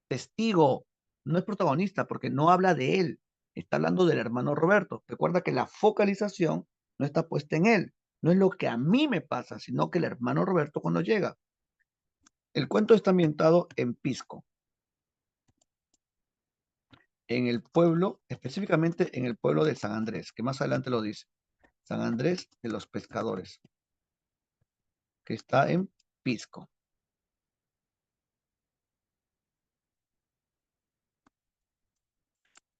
testigo, no es protagonista porque no habla de él, está hablando del hermano Roberto. Recuerda que la focalización no está puesta en él, no es lo que a mí me pasa, sino que el hermano Roberto cuando llega. El cuento está ambientado en Pisco, en el pueblo, específicamente en el pueblo de San Andrés, que más adelante lo dice, San Andrés de los Pescadores, que está en Pisco.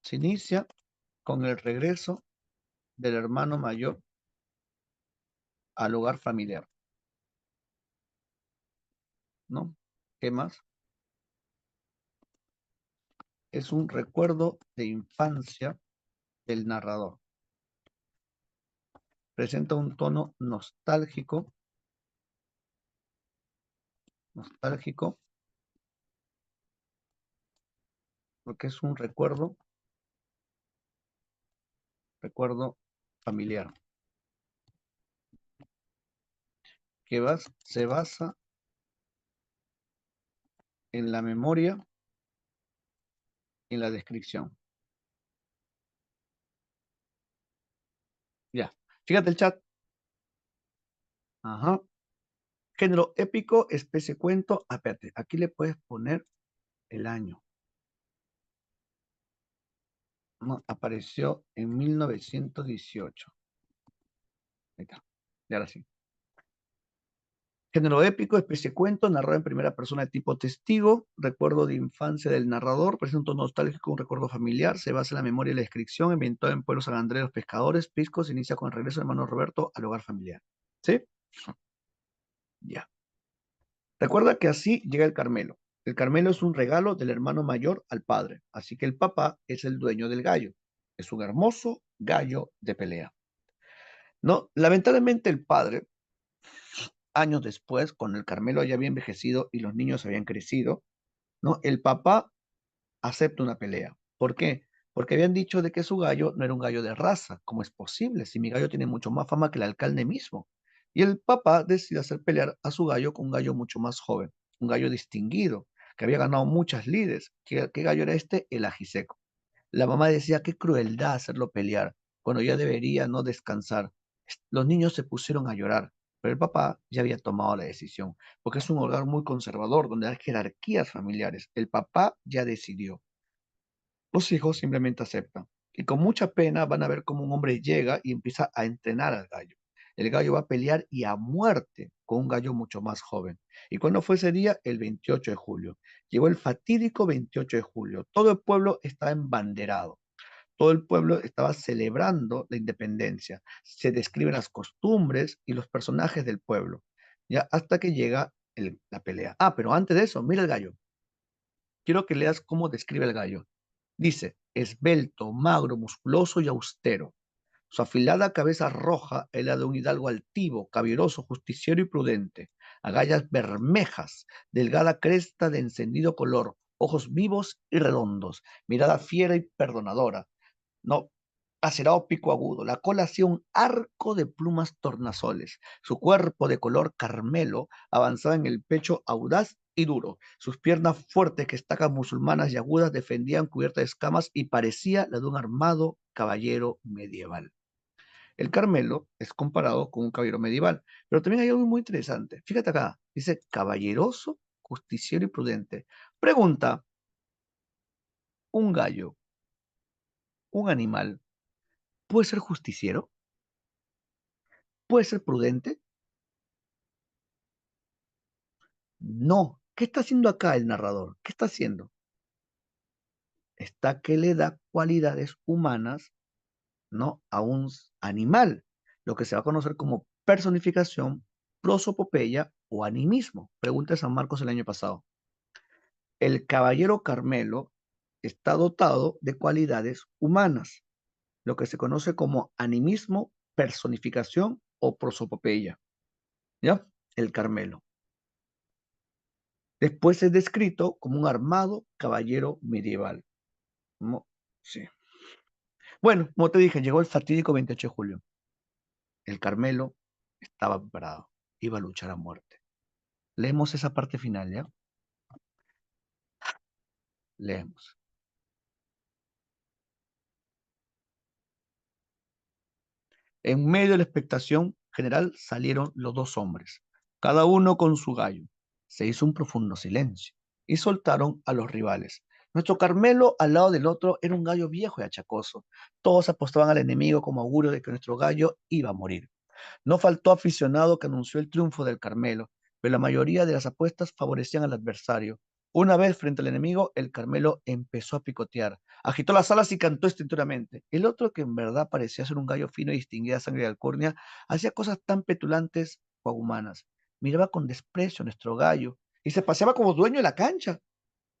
Se inicia con el regreso del hermano mayor al hogar familiar, ¿no? ¿Qué más? Es un recuerdo de infancia del narrador. Presenta un tono nostálgico, porque es un recuerdo familiar, se basa en la memoria y en la descripción. Ya, fíjate el chat. Ajá. Género épico, especie cuento. Ah, espérate, aquí le puedes poner el año. No, apareció en 1918. Ahí está. Y ahora sí. Género épico, especie cuento, narrado en primera persona de tipo testigo, recuerdo de infancia del narrador, presenta un tono nostálgico, un recuerdo familiar, se basa en la memoria y la descripción, ambientado en Pueblo San Andrés, los pescadores, Pisco, se inicia con el regreso del hermano Roberto al hogar familiar. ¿Sí? Ya. Recuerda que así llega el Carmelo. El Carmelo es un regalo del hermano mayor al padre, así que el papá es el dueño del gallo. Es un hermoso gallo de pelea. No, lamentablemente el padre, años después, cuando el Carmelo ya había envejecido y los niños habían crecido, ¿no? El papá acepta una pelea. ¿Por qué? Porque habían dicho de que su gallo no era un gallo de raza. ¿Cómo es posible? Si mi gallo tiene mucho más fama que el alcalde mismo. Y el papá decide hacer pelear a su gallo con un gallo mucho más joven, un gallo distinguido, que había ganado muchas lides. ¿Qué gallo era este? El ajiseco. La mamá decía, qué crueldad hacerlo pelear, cuando ya debería no descansar. Los niños se pusieron a llorar, pero el papá ya había tomado la decisión, porque es un hogar muy conservador, donde hay jerarquías familiares. El papá ya decidió. Los hijos simplemente aceptan. Y con mucha pena van a ver cómo un hombre llega y empieza a entrenar al gallo. El gallo va a pelear y a muerte con un gallo mucho más joven. ¿Y cuándo fue ese día? El 28 de julio. Llegó el fatídico 28 de julio. Todo el pueblo estaba embanderado. Todo el pueblo estaba celebrando la independencia. Se describen las costumbres y los personajes del pueblo. Ya hasta que llega la pelea. Ah, pero antes de eso, mira el gallo. Quiero que leas cómo describe el gallo. Dice, esbelto, magro, musculoso y austero. Su afilada cabeza roja es la de un hidalgo altivo, caballeroso, justiciero y prudente. Agallas bermejas, delgada cresta de encendido color, ojos vivos y redondos, mirada fiera y perdonadora. No, acerado pico agudo, la cola hacía un arco de plumas tornasoles, su cuerpo de color carmelo avanzaba en el pecho audaz y duro, sus piernas fuertes que estacas musulmanas y agudas defendían cubierta de escamas y parecía la de un armado caballero medieval. El Carmelo es comparado con un caballero medieval, pero también hay algo muy interesante. Fíjate acá, dice caballeroso, justiciero y prudente. Pregunta, ¿un gallo, un animal, puede ser justiciero? ¿Puede ser prudente? No. ¿Qué está haciendo acá el narrador? ¿Qué está haciendo? Está que le da cualidades humanas, ¿no? A un animal, lo que se va a conocer como personificación, prosopopeya o animismo. Pregunta de San Marcos el año pasado. El caballero Carmelo está dotado de cualidades humanas, lo que se conoce como animismo, personificación o prosopopeya. ¿Ya? El Carmelo. Después es descrito como un armado caballero medieval. Sí. Bueno, como te dije, llegó el fatídico 28 de julio. El Carmelo estaba preparado. Iba a luchar a muerte. Leemos esa parte final, ¿ya? Leemos. En medio de la expectación general salieron los dos hombres, cada uno con su gallo. Se hizo un profundo silencio y soltaron a los rivales. Nuestro Carmelo al lado del otro era un gallo viejo y achacoso. Todos apostaban al enemigo como augurio de que nuestro gallo iba a morir. No faltó aficionado que anunció el triunfo del Carmelo, pero la mayoría de las apuestas favorecían al adversario. Una vez frente al enemigo, el Carmelo empezó a picotear, agitó las alas y cantó estentóreamente. El otro, que en verdad parecía ser un gallo fino y distinguida sangre de alcurnia, hacía cosas tan petulantes o humanas. Miraba con desprecio a nuestro gallo y se paseaba como dueño de la cancha.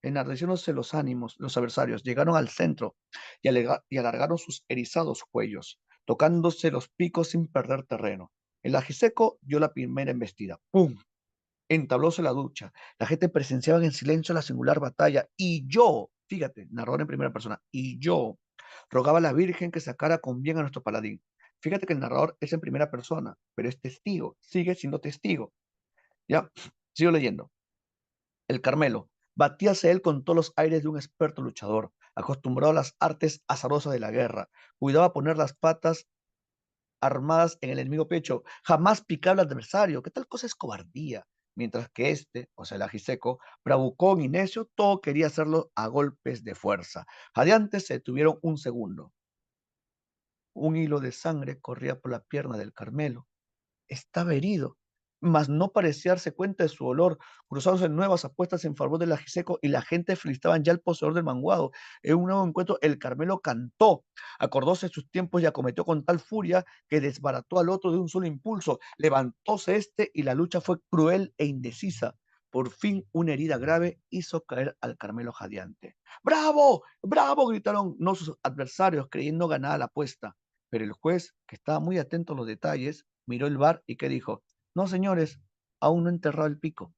Enardeciéndose los ánimos, los adversarios llegaron al centro y alargaron sus erizados cuellos, tocándose los picos sin perder terreno. El ajiseco dio la primera embestida. ¡Pum! Entablóse la ducha. La gente presenciaba en silencio la singular batalla. Y yo, fíjate, narrador en primera persona, y yo rogaba a la Virgen que sacara con bien a nuestro paladín. Fíjate que el narrador es en primera persona, pero es testigo, sigue siendo testigo. Ya, sigo leyendo. El Carmelo. Batíase él con todos los aires de un experto luchador, acostumbrado a las artes azarosas de la guerra. Cuidaba poner las patas armadas en el enemigo pecho, jamás picaba al adversario. ¿Qué tal cosa es cobardía? Mientras que este, o sea, el ajiseco, bravucón y necio, todo quería hacerlo a golpes de fuerza. Jadeantes se detuvieron un segundo. Un hilo de sangre corría por la pierna del Carmelo. Estaba herido, mas no parecía darse cuenta de su dolor, cruzándose nuevas apuestas en favor del ajiseco y la gente felicitaban ya al poseedor del manguado. En un nuevo encuentro, el Carmelo cantó, acordóse de sus tiempos y acometió con tal furia que desbarató al otro de un solo impulso. Levantóse este y la lucha fue cruel e indecisa. Por fin, una herida grave hizo caer al Carmelo jadeante. ¡Bravo! ¡Bravo! Gritaron no sus adversarios, creyendo ganada la apuesta. Pero el juez, que estaba muy atento a los detalles, miró el bar y que dijo, no señores, aún no he enterrado el pico.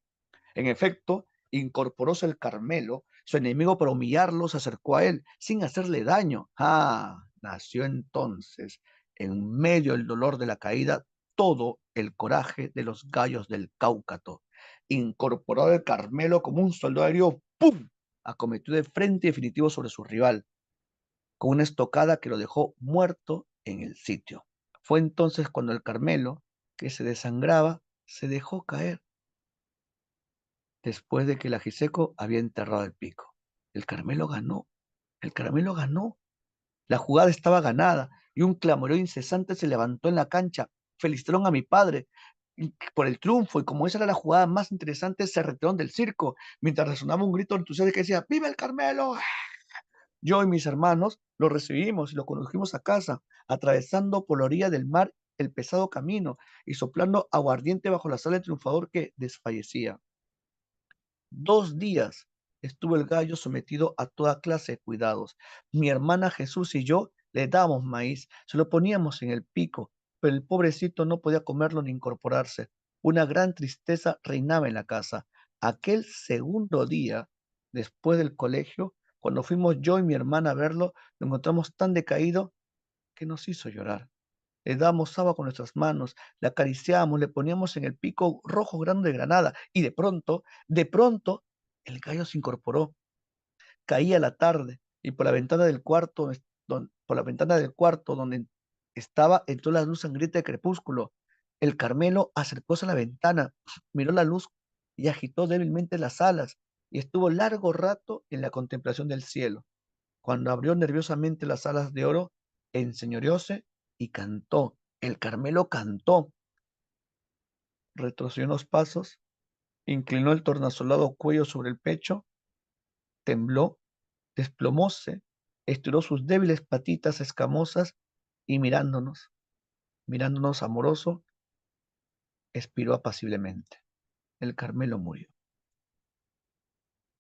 En efecto, incorporóse el Carmelo, su enemigo para humillarlo se acercó a él sin hacerle daño. Ah, nació entonces, en medio del dolor de la caída, todo el coraje de los gallos del Cáucato. Incorporado el Carmelo como un soldado aéreo, ¡pum! Acometió de frente definitivo sobre su rival, con una estocada que lo dejó muerto en el sitio. Fue entonces cuando el Carmelo, que se desangraba, se dejó caer después de que el ajiseco había enterrado el pico. El Carmelo ganó, el Carmelo ganó. La jugada estaba ganada y un clamoreo incesante se levantó en la cancha. Felicitaron a mi padre por el triunfo y como esa era la jugada más interesante, se retiraron del circo mientras resonaba un grito entusiasta que decía ¡Viva el Carmelo! Yo y mis hermanos lo recibimos y lo condujimos a casa, atravesando por la orilla del mar el pesado camino y soplando aguardiente bajo la sala del triunfador que desfallecía. 2 días estuvo el gallo sometido a toda clase de cuidados. Mi hermana Jesús y yo le dábamos maíz, se lo poníamos en el pico, pero el pobrecito no podía comerlo ni incorporarse. Una gran tristeza reinaba en la casa. Aquel segundo día, después del colegio, cuando fuimos yo y mi hermana a verlo, lo encontramos tan decaído que nos hizo llorar. Le dábamos agua con nuestras manos, le acariciábamos, le poníamos en el pico rojo grande de granada y de pronto, el gallo se incorporó. Caía la tarde y por la ventana del cuarto, por la ventana del cuarto donde estaba, entró la luz sangrienta de crepúsculo. El Carmelo acercóse a la ventana, miró la luz y agitó débilmente las alas y estuvo largo rato en la contemplación del cielo. Cuando abrió nerviosamente las alas de oro, enseñoreóse y cantó. El Carmelo cantó, retrocedió unos pasos, inclinó el tornasolado cuello sobre el pecho, tembló, desplomóse, estiró sus débiles patitas escamosas y mirándonos amoroso, expiró apaciblemente. El Carmelo murió.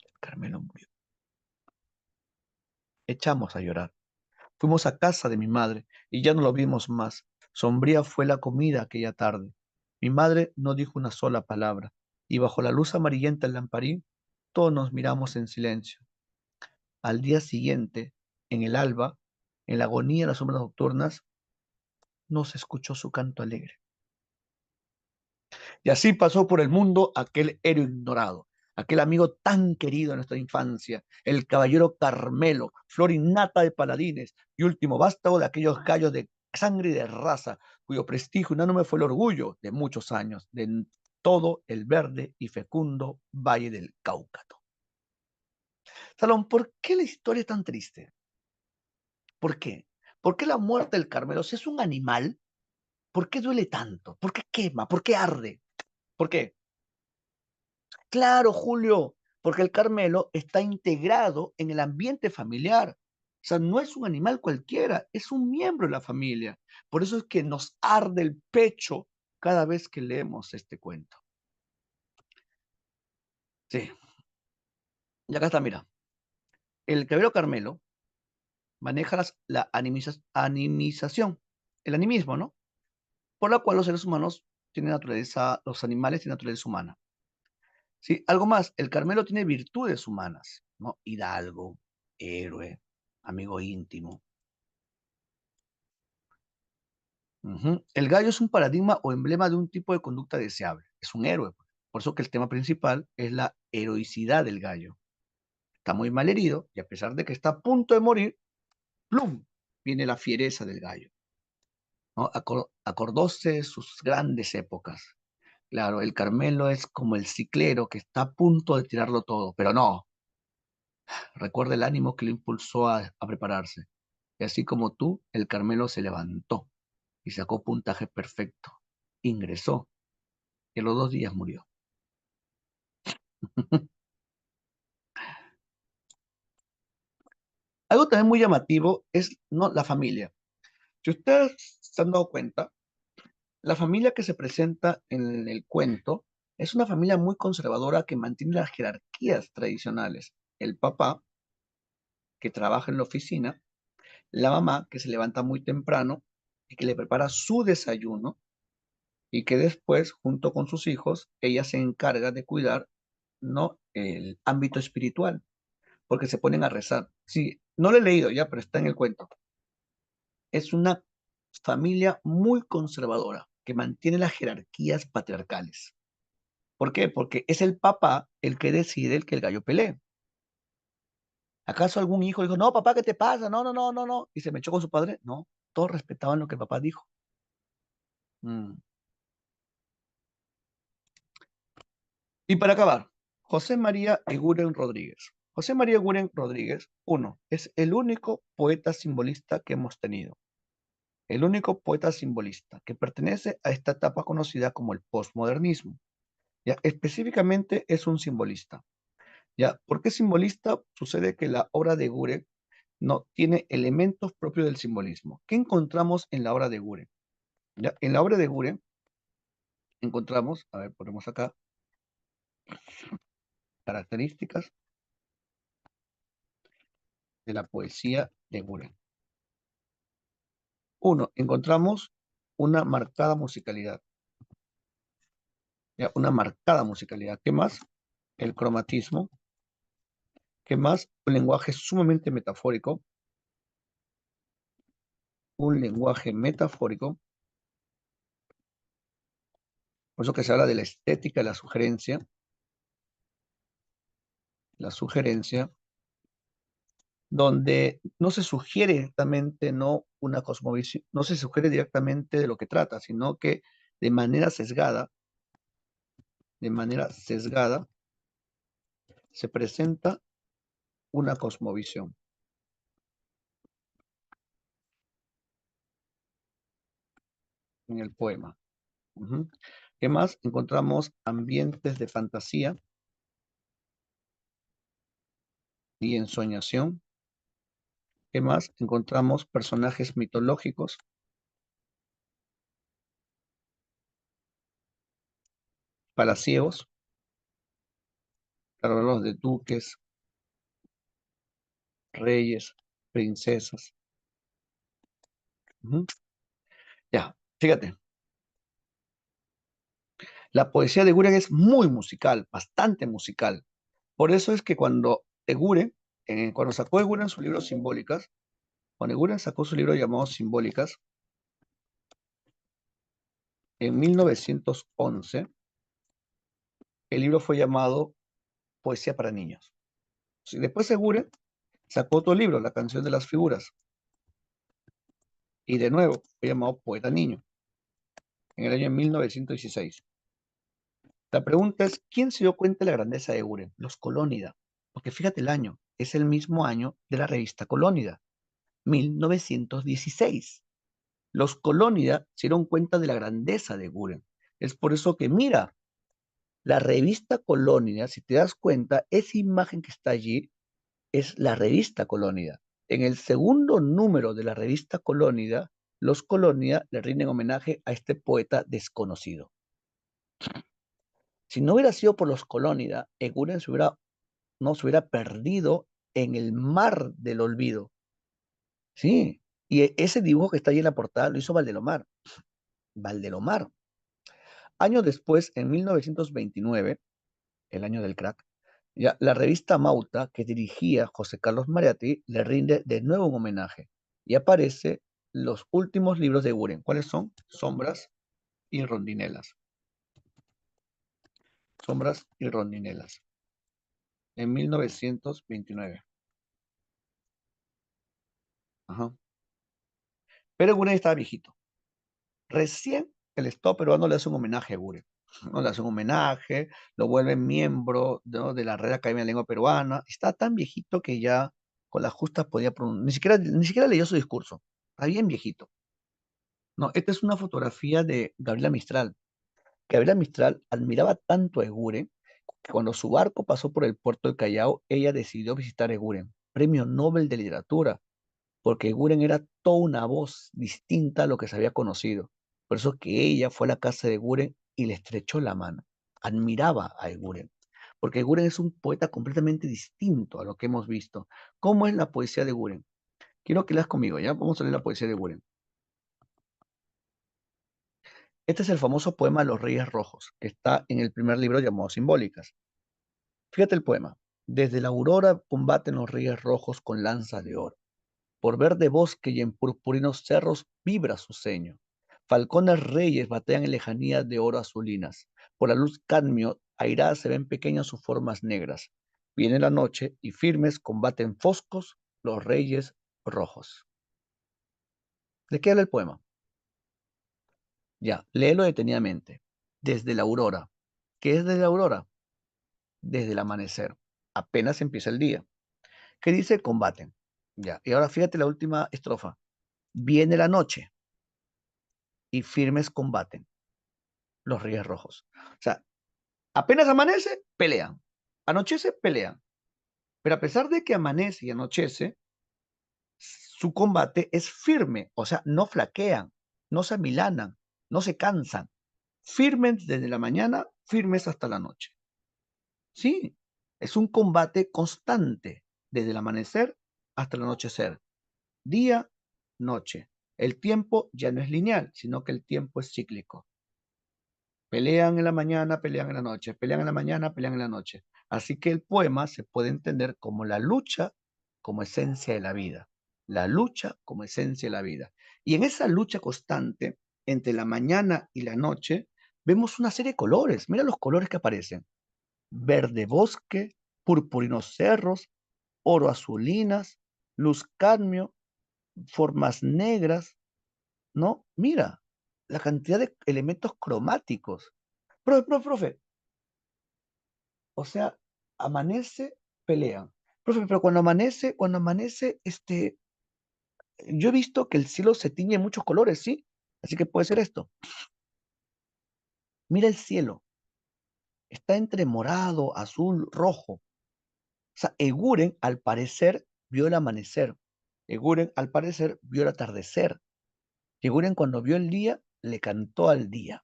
El Carmelo murió. Echamos a llorar. Fuimos a casa de mi madre y ya no lo vimos más. Sombría fue la comida aquella tarde. Mi madre no dijo una sola palabra, y bajo la luz amarillenta del lamparín, todos nos miramos en silencio. Al día siguiente, en el alba, en la agonía de las sombras nocturnas, no se escuchó su canto alegre. Y así pasó por el mundo aquel héroe ignorado, aquel amigo tan querido en nuestra infancia, el caballero Carmelo, flor innata de paladines y último vástago de aquellos gallos de sangre y de raza, cuyo prestigio unánime fue el orgullo de muchos años, de todo el verde y fecundo Valle del Cauca. Salón, ¿por qué la historia es tan triste? ¿Por qué? ¿Por qué la muerte del Carmelo? Si es un animal, ¿por qué duele tanto? ¿Por qué quema? ¿Por qué arde? ¿Por qué? Claro, Julio, porque el Carmelo está integrado en el ambiente familiar. O sea, no es un animal cualquiera, es un miembro de la familia. Por eso es que nos arde el pecho cada vez que leemos este cuento. Sí, y acá está, mira. El caballero Carmelo maneja la animización, el animismo, ¿no? Por la cual los seres humanos tienen naturaleza, los animales tienen naturaleza humana. Sí, algo más, el Carmelo tiene virtudes humanas, ¿no? Hidalgo, héroe, amigo íntimo. Ujú. El gallo es un paradigma o emblema de un tipo de conducta deseable. Es un héroe. Por eso que el tema principal es la heroicidad del gallo. Está muy mal herido y a pesar de que está a punto de morir, ¡plum! Viene la fiereza del gallo, ¿no? Acordóse de sus grandes épocas. Claro, el Carmelo es como el ciclero que está a punto de tirarlo todo, pero no, recuerda el ánimo que lo impulsó a prepararse. Y así como tú, el Carmelo se levantó y sacó puntaje perfecto. Ingresó y a los 2 días murió. Algo también muy llamativo es, ¿no?, la familia. Si ustedes se han dado cuenta, la familia que se presenta en el cuento es una familia muy conservadora que mantiene las jerarquías tradicionales. El papá, que trabaja en la oficina, la mamá, que se levanta muy temprano y que le prepara su desayuno y que después, junto con sus hijos, ella se encarga de cuidar, ¿no?, el ámbito espiritual, porque se ponen a rezar. Sí, no lo he leído ya, pero está en el cuento. Es una familia muy conservadora que mantiene las jerarquías patriarcales. ¿Por qué? Porque es el papá el que decide el que el gallo pelee. ¿Acaso algún hijo dijo, no, papá, ¿qué te pasa? No, no, no, no, no. Y se me echó con su padre? No, todos respetaban lo que el papá dijo. Mm. Y para acabar, José María Eguren Rodríguez. José María Eguren Rodríguez, uno, es el único poeta simbolista que hemos tenido. El único poeta simbolista que pertenece a esta etapa conocida como el posmodernismo. Ya, específicamente es un simbolista. Ya, ¿por qué simbolista? Sucede que la obra de Eguren no tiene elementos propios del simbolismo. ¿Qué encontramos en la obra de Eguren? Ya, en la obra de Eguren encontramos, a ver, ponemos acá, características de la poesía de Eguren. Uno, encontramos una marcada musicalidad. ¿Ya? Una marcada musicalidad. ¿Qué más? El cromatismo. ¿Qué más? Un lenguaje sumamente metafórico. Un lenguaje metafórico. Por eso que se habla de la estética, la sugerencia, donde no se sugiere directamente, no una cosmovisión, no se sugiere directamente de lo que trata, sino que de de manera sesgada, se presenta una cosmovisión en el poema. Ujú. ¿Qué más? Encontramos ambientes de fantasía y ensoñación. ¿Qué más? Encontramos personajes mitológicos, palaciegos, claro, los de duques, reyes, princesas. Ujú. Ya, fíjate, la poesía de Guren es muy musical, bastante musical. Por eso es que cuando Eguren, cuando sacó Eguren su libro Simbólicas, cuando Eguren sacó su libro llamado Simbólicas, en 1911, el libro fue llamado poesía para niños. Sí, después Eguren sacó otro libro, La canción de las figuras, y de nuevo fue llamado Poeta Niño, en el año 1916. La pregunta es, ¿quién se dio cuenta de la grandeza de Eguren? Los Colónida. Porque fíjate el año, es el mismo año de la revista Colónida, 1916. Los Colónida se dieron cuenta de la grandeza de Eguren. Es por eso que, mira, la revista Colónida, si te das cuenta, esa imagen que está allí es la revista Colónida. En el segundo número de la revista Colónida, los Colónida le rinden homenaje a este poeta desconocido. Si no hubiera sido por los Colónida, Eguren no se hubiera perdido en el mar del olvido. Sí, y ese dibujo que está ahí en la portada lo hizo Valdelomar. Valdelomar. Años después, en 1929, el año del crack, ya, la revista Mauta, que dirigía José Carlos Mariatti, le rinde de nuevo un homenaje y aparece los últimos libros de Eguren. ¿Cuáles son? Sombras y Rondinelas. Sombras y Rondinelas, en 1929. Ajá. Pero Eguren estaba viejito. Recién el Estado peruano le hace un homenaje a Eguren, ¿no? Le hace un homenaje, lo vuelve miembro, ¿no?, de la Real Academia de Lengua Peruana. Está tan viejito que ya con las justas podía pronunciar, ni siquiera leyó su discurso. Está bien viejito. No, esta es una fotografía de Gabriela Mistral. Gabriela Mistral admiraba tanto a Eguren que cuando su barco pasó por el puerto del Callao, ella decidió visitar Eguren, premio Nobel de Literatura, porque Eguren era toda una voz distinta a lo que se había conocido. Por eso que ella fue a la casa de Eguren y le estrechó la mano. Admiraba a Eguren, porque Eguren es un poeta completamente distinto a lo que hemos visto. ¿Cómo es la poesía de Eguren? Quiero que leas conmigo, ¿ya? Vamos a leer la poesía de Eguren. Este es el famoso poema de los Reyes Rojos, que está en el primer libro llamado Simbólicas. Fíjate el poema. Desde la aurora combaten los Reyes Rojos con lanzas de oro. Por verde bosque y en purpurinos cerros vibra su ceño. Falcones reyes batean en lejanías de oro azulinas. Por la luz cadmio, airadas se ven pequeñas sus formas negras. Viene la noche y firmes combaten foscos los reyes rojos. ¿De qué habla el poema? Ya, léelo detenidamente. Desde la aurora. ¿Qué es desde la aurora? Desde el amanecer. Apenas empieza el día. ¿Qué dice? Combaten. Ya, y ahora fíjate la última estrofa. Viene la noche y firmes combaten los Reyes Rojos. O sea, apenas amanece, pelean. Anochece, pelean. Pero a pesar de que amanece y anochece, su combate es firme. O sea, no flaquean, no se amilanan, no se cansan. Firmes desde la mañana, firmes hasta la noche. Sí, es un combate constante, desde el amanecer hasta el anochecer. Día, noche. El tiempo ya no es lineal, sino que el tiempo es cíclico. Pelean en la mañana, pelean en la noche, pelean en la mañana, pelean en la noche. Así que el poema se puede entender como la lucha como esencia de la vida. La lucha como esencia de la vida. Y en esa lucha constante entre la mañana y la noche, vemos una serie de colores. Mira los colores que aparecen. Verde bosque, purpurinos cerros, oro azulinas, luz cadmio, formas negras, ¿no? Mira la cantidad de elementos cromáticos. Profe, o sea, amanece, pelean. Profe, pero cuando amanece, yo he visto que el cielo se tiñe en muchos colores, ¿sí? Así que puede ser esto. Mira el cielo, está entre morado, azul, rojo. O sea, Eguren al parecer vio el amanecer. Eguren al parecer vio el atardecer. Eguren cuando vio el día, le cantó al día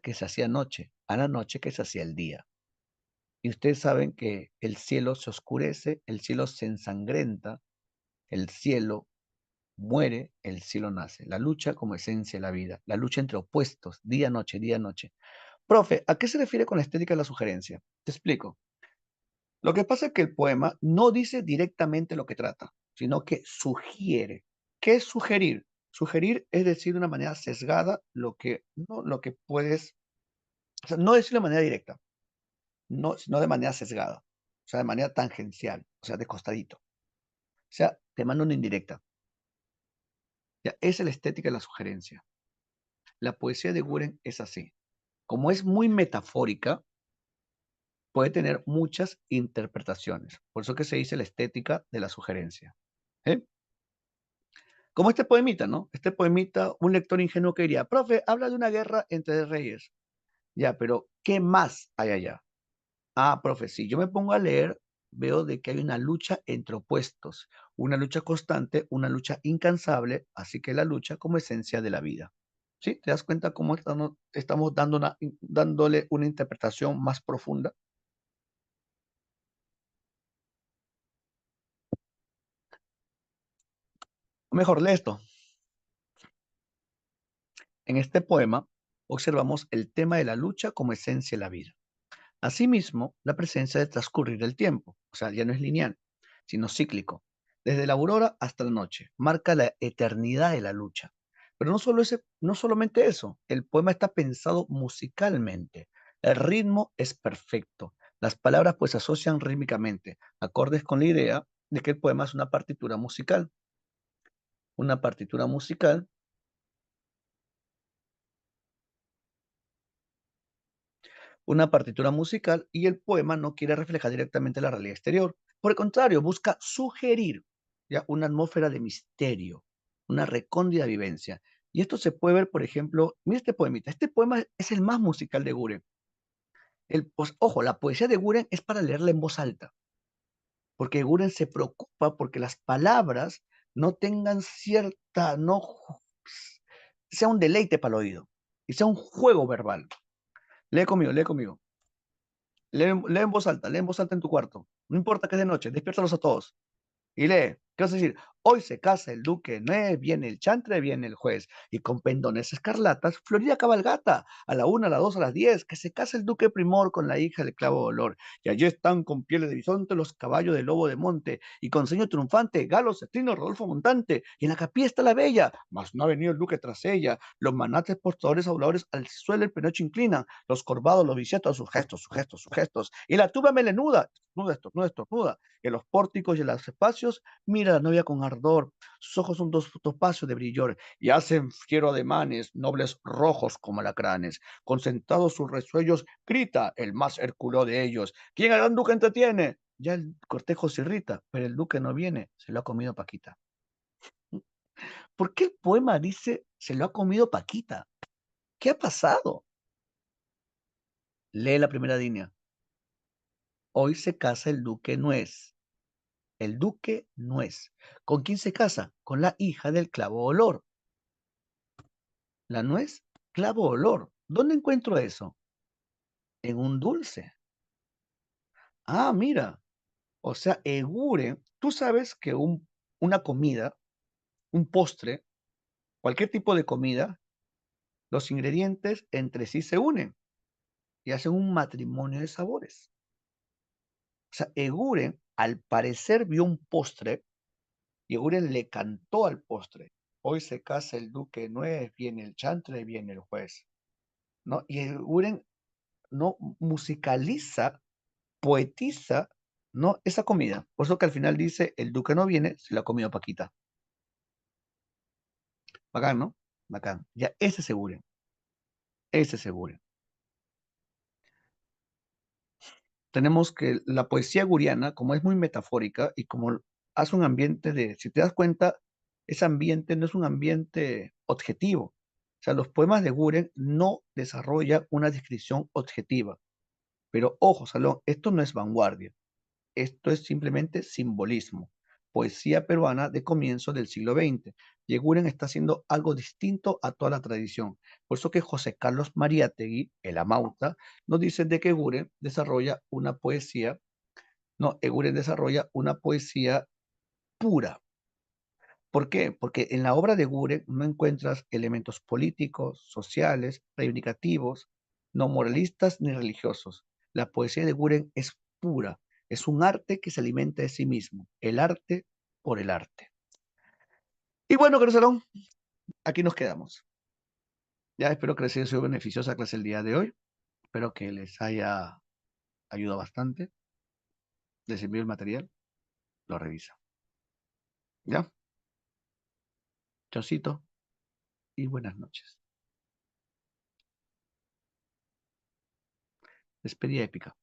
que se hacía noche, a la noche que se hacía el día. Y ustedes saben que el cielo se oscurece, el cielo se ensangrenta, el cielo muere, el cielo nace. La lucha como esencia de la vida, la lucha entre opuestos, día, noche, día, noche. Profe, ¿a qué se refiere con la estética de la sugerencia? Te explico. Lo que pasa es que el poema no dice directamente lo que trata, sino que sugiere. ¿Qué es sugerir? Sugerir es decir de una manera sesgada lo que, no, lo que puedes, o sea, no decir de manera directa. no, sino de manera sesgada, o sea, de manera tangencial, o sea, de costadito. O sea, te manda una indirecta. Ya, esa es la estética de la sugerencia. La poesía de Guren es así. Como es muy metafórica, puede tener muchas interpretaciones. Por eso que se dice la estética de la sugerencia. ¿Eh? Como este poemita, ¿no? Este poemita, un lector ingenuo que diría, profe, habla de una guerra entre reyes. Ya, pero ¿qué más hay allá? Ah, profe, si yo me pongo a leer, veo de que hay una lucha entre opuestos, una lucha constante, una lucha incansable, así que la lucha como esencia de la vida. ¿Sí? ¿Te das cuenta cómo estamos dándole una interpretación más profunda? O mejor, lee esto. En este poema observamos el tema de la lucha como esencia de la vida. Asimismo, la presencia de transcurrir el tiempo, o sea, ya no es lineal, sino cíclico. Desde la aurora hasta la noche, marca la eternidad de la lucha. Pero no solamente eso, el poema está pensado musicalmente. El ritmo es perfecto. Las palabras pues se asocian rítmicamente, acordes con la idea de que el poema es una partitura musical. Una partitura musical y el poema no quiere reflejar directamente la realidad exterior. Por el contrario, busca sugerir ya una atmósfera de misterio, una recóndita vivencia. Y esto se puede ver, por ejemplo, mira este poemita. Este poema es el más musical de Guren. Ojo, la poesía de Guren es para leerla en voz alta, porque Guren se preocupa porque las palabras no tengan cierta, no sea un deleite para el oído y sea un juego verbal. Lee conmigo, lee conmigo. Lee en voz alta en tu cuarto. No importa que es de noche, despiértalos a todos. Y lee, ¿qué vas a decir? Hoy se casa el duque Nuez, viene el chantre, viene el juez, y con pendones escarlatas, Florida cabalgata, a la una, a las dos, a las 10, que se casa el duque primor con la hija del clavo de olor, y allí están con pieles de bisonte los caballos de lobo de monte, y con ceño triunfante, Galo, Cetrino, Rodolfo Montante, y en la capilla está la bella, mas no ha venido el duque tras ella, los manates portadores auladores al suelo el penoche inclinan, los corvados, los bisietos, sus gestos, sus gestos, sus gestos, y la tuba melenuda, estornuda, estornuda, estornuda, en los pórticos y en los espacios, mira a la novia con ardor, sus ojos son dos topacios de brillor, y hacen fiero ademanes, nobles rojos como alacranes. Concentrados sus resuellos, grita el más herculeo de ellos. ¿Quién al gran duque entretiene? Ya el cortejo se irrita, pero el duque no viene, se lo ha comido Paquita. ¿Por qué el poema dice se lo ha comido Paquita? ¿Qué ha pasado? Lee la primera línea. Hoy se casa el duque Nuez. El duque Nuez. ¿Con quién se casa? Con la hija del clavo olor. La nuez, clavo olor. ¿Dónde encuentro eso? En un dulce. Ah, mira. O sea, Eguren, tú sabes que una comida, un postre, cualquier tipo de comida, los ingredientes entre sí se unen y hacen un matrimonio de sabores. O sea, Eguren, al parecer, vio un postre y Eguren le cantó al postre. Hoy se casa el duque nuez, viene el chantre, viene el juez. ¿No? Y Eguren no musicaliza, poetiza, ¿no? Esa comida. Por eso que al final dice, el duque no viene, se lo ha comido Paquita. Bacán, ¿no? Bacán. Ya, ese seguro, ese seguro. Tenemos que la poesía guriana, como es muy metafórica y como hace un ambiente de, si te das cuenta, ese ambiente no es un ambiente objetivo. O sea, los poemas de Guren no desarrollan una descripción objetiva. Pero ojo, Salón, esto no es vanguardia. Esto es simplemente simbolismo, poesía peruana de comienzo del siglo XX. Yeguren está haciendo algo distinto a toda la tradición. Por eso que José Carlos Mariátegui, el Amauta, nos dice de que Eguren desarrolla una poesía, no, Eguren desarrolla una poesía pura. ¿Por qué? Porque en la obra de Guren no encuentras elementos políticos, sociales, reivindicativos, no moralistas ni religiosos. La poesía de Guren es pura, es un arte que se alimenta de sí mismo, el arte por el arte. Y bueno, Salón, aquí nos quedamos. Ya espero que les haya sido beneficiosa la clase el día de hoy. Espero que les haya ayuda bastante, les envío el material, lo revisa. ¿Ya? Chocito y buenas noches. Despedida épica.